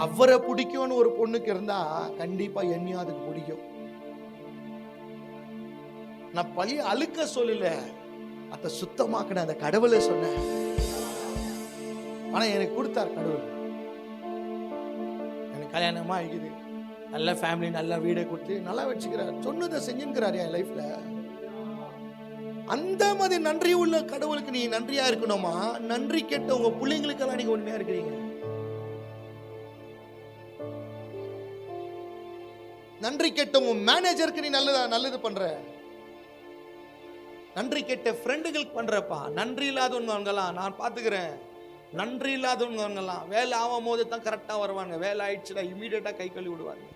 அவரை பிடிக்கும்னு ஒரு பொண்ணுக்கு இருந்தா கண்டிப்பா என்னையும் அதுக்கு பிடிக்கும். நான் பழைய அழுக்க சொல்லல, அதை சுத்தமாக்கின அந்த கடவுளை சொன்னேன். ஆனா எனக்கு கொடுத்தார் கடவுள், எனக்கு கல்யாணமா ஆகிக்குது, நல்ல ஃபேமிலி, நல்ல வீடை கொடுத்து நல்லா வச்சுக்கிறார், சொன்னதை செஞ்சுக்கிறார் என் லைஃப்ல. அந்த மாதிரி நன்றி உள்ள கடவுளுக்கு நீ நன்றியா இருக்கணுமா? நன்றி கேட்ட உங்க பிள்ளைங்களுக்கெல்லாம் நீங்க உண்மையா இருக்கிறீங்க. நன்றி கேட்ட உங்க மேனேஜருக்கு நீ நல்லது பண்ற, நன்றி கேட்ட ஃப்ரெண்டுகளுக்கு பண்றப்பா. நன்றி இல்லாதவங்கலாம் நான் பாத்துக்கிறேன், நன்றி இல்லாதவங்கலாம் வேலை ஆகும் போது தான் கரெக்டா வருவாங்க, வேலை ஆயிடுச்சுடா இமீடியட்டா கை கழுவி விடுவாங்க.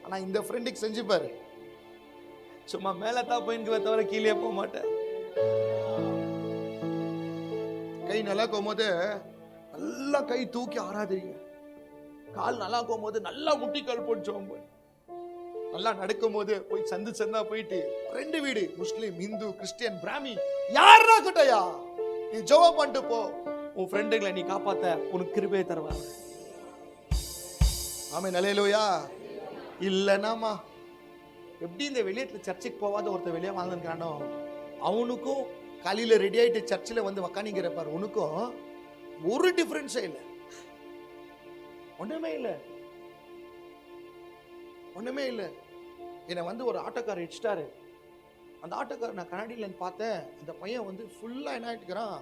ஆனா இந்த ஃப்ரெண்டுக்கு செஞ்சு பாரு, சும்மா மேல தான் போயின்னு தவிர கீழே போக மாட்டேன். கை நல்லா போகும்போது நல்லா கை தூக்கி ஆராதிங்க, கால் நல்லா போகும்போது நல்லா முட்டிக்கால் போட்டு போய் நல்லா நடக்கும் போது போய் சந்தா போயிட்டு 2 வீடு, முஸ்லிம், இந்து, கிறிஸ்டியன், பிராமி, யாரா கிட்டயா நீ ஜெபம் பண்ணிட்டு போ, உன் ஃப்ரெண்டுகளை நீ காப்பாத்த உனக்கு கிருபையை தருவாங்க. ஆமென், அல்லேலூயா. இல்லைனாமா எப்படி இந்த வெளியேற்ற சர்ச்சுக்கு போவாத ஒருத்தர் வெளியே வாழ்ந்துருக்கானோ அவனுக்கும் காலையில ரெடி ஆயிட்டு சர்ச்சில் வந்து உக்கானிங்கிறப்பார் உனக்கும் ஒரு டிஃபரன்ஸே இல்லை, ஒண்ணுமே இல்லை, ஒண்ணுமே இல்லை. என்னை வந்து ஒரு ஆட்டோக்கார் இடிச்சிட்டாரு. அந்த ஆட்டோக்கார் நான் கண்ணாடியில் பார்த்தேன், அந்த பையன் வந்து ஃபுல்லா என்ன ஆயிட்டுக்கிறான்,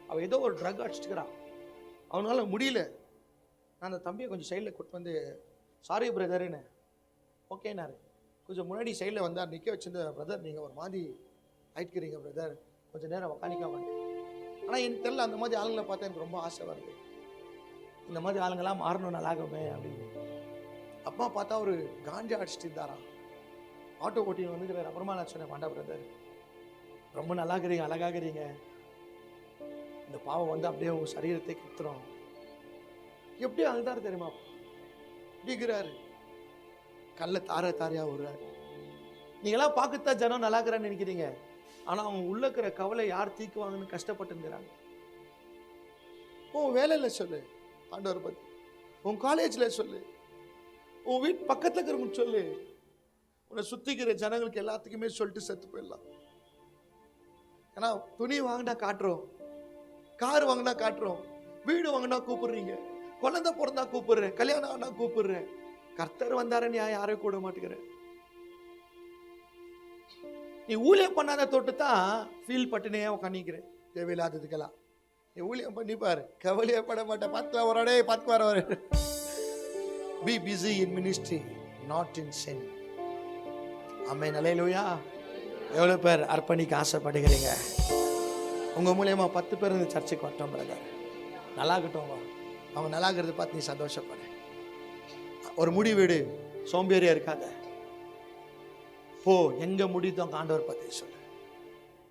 அவன் ஏதோ ஒரு ட்ரக் அடிச்சுட்டுக்கிறான், அவனால முடியல. நான் அந்த தம்பியை கொஞ்சம் சைடில் கூட்டு வந்து சாரி பிரதர்ன்னு ஓகேனாரு. கொஞ்சம் முன்னாடி சைடில் வந்தார், நிற்க வச்சிருந்த பிரதர் நீங்கள் ஒரு மாதிரி ஆயிட்டுக்கிறீங்க பிரதர், கொஞ்சம் நேரம் உக்காணிக்காம. ஆனால் எனக்கு தெரியல, அந்த மாதிரி ஆளுங்களை பார்த்தா எனக்கு ரொம்ப ஆசை வருது, இந்த மாதிரி ஆளுங்கெல்லாம் மாறணும் நல்லாகுமே அப்படின்னு. அப்பா பார்த்தா ஒரு காஞ்சா அடிச்சுட்டு இருந்தாராம், ஆட்டோ ஓட்டின்னு வந்துக்கிறார். அப்புறமா நான் சொன்னேன், வேண்டா பிரதர் ரொம்ப நல்லாகிறீங்க, அழகாகிறீங்க, இந்த பாவம் வந்து அப்படியே உங்க சரீரத்தை கித்துறோம். எப்படி அழுதாரு தெரியுமா, இப்படிங்கிறாரு, கல்ல தாரையா விடுறாரு. நீங்களாம் பார்க்கத்தான் ஜனம் நல்லாக்குறான்னு நினைக்கிறீங்க, ஆனா அவங்க உள்ள இருக்கிற கவலை யார் தீக்குவாங்கன்னு கஷ்டப்பட்டுங்கிறாங்க. உன் வேலையில சொல்லு ஆண்டவர் பத்தி, உன் காலேஜ்ல சொல்லு, உன் வீட்டு பக்கத்துல இருக்கிறவங்க சொல்லு, உன்னை சுத்திக்கிற ஜனங்களுக்கு எல்லாத்துக்குமே சொல்லிட்டு செத்து போயிடலாம். ஏன்னா துணி வாங்கினா காட்டுறோம், கார் வாங்கினா காட்டுறோம், வீடு வாங்கினா கூப்பிடுறீங்க, குழந்தை பிறந்தா கூப்பிடுறேன், கல்யாணம் ஆனா கூப்பிடுறேன், கர்த்தர் வந்தாருன்னு யாரையும் கூட மாட்டேங்கிற. நீ ஊழியம் பண்ணாத தொட்டு தான் ஃபீல் பட்டுனே உட்காந்துக்கிறேன் தேவையில்லாததுக்கெல்லாம். நீ ஊழியம் பண்ணிப்பாரு, கவலையே பட மாட்டேன், 10 வரடே 10 வர. Be busy in ministry, not in sin. ஆமென், அல்லேலூயா. எவ்வளவு பேர் அர்ப்பணிக்க ஆசைப்படுகிறீங்க? உங்க மூலியமா 10 பேர் இந்த சர்ச்சுக்கு வரட்டும் பிரதர், நல்லாகட்டும், அவங்க நல்லாகிறது பார்த்து நீ சந்தோஷப்படு. ஒரு முடிவீடு, சோம்பேறியா இருக்காத, போ, எங்க முடியுதோ அங்க ஆண்டவர் பத்தி சொல்லு.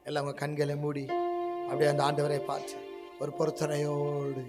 எல்லாம் உங்க கண்களை மூடி அப்படியே அந்த ஆண்டவரை பார்த்து ஒரு பொருத்தனையோடு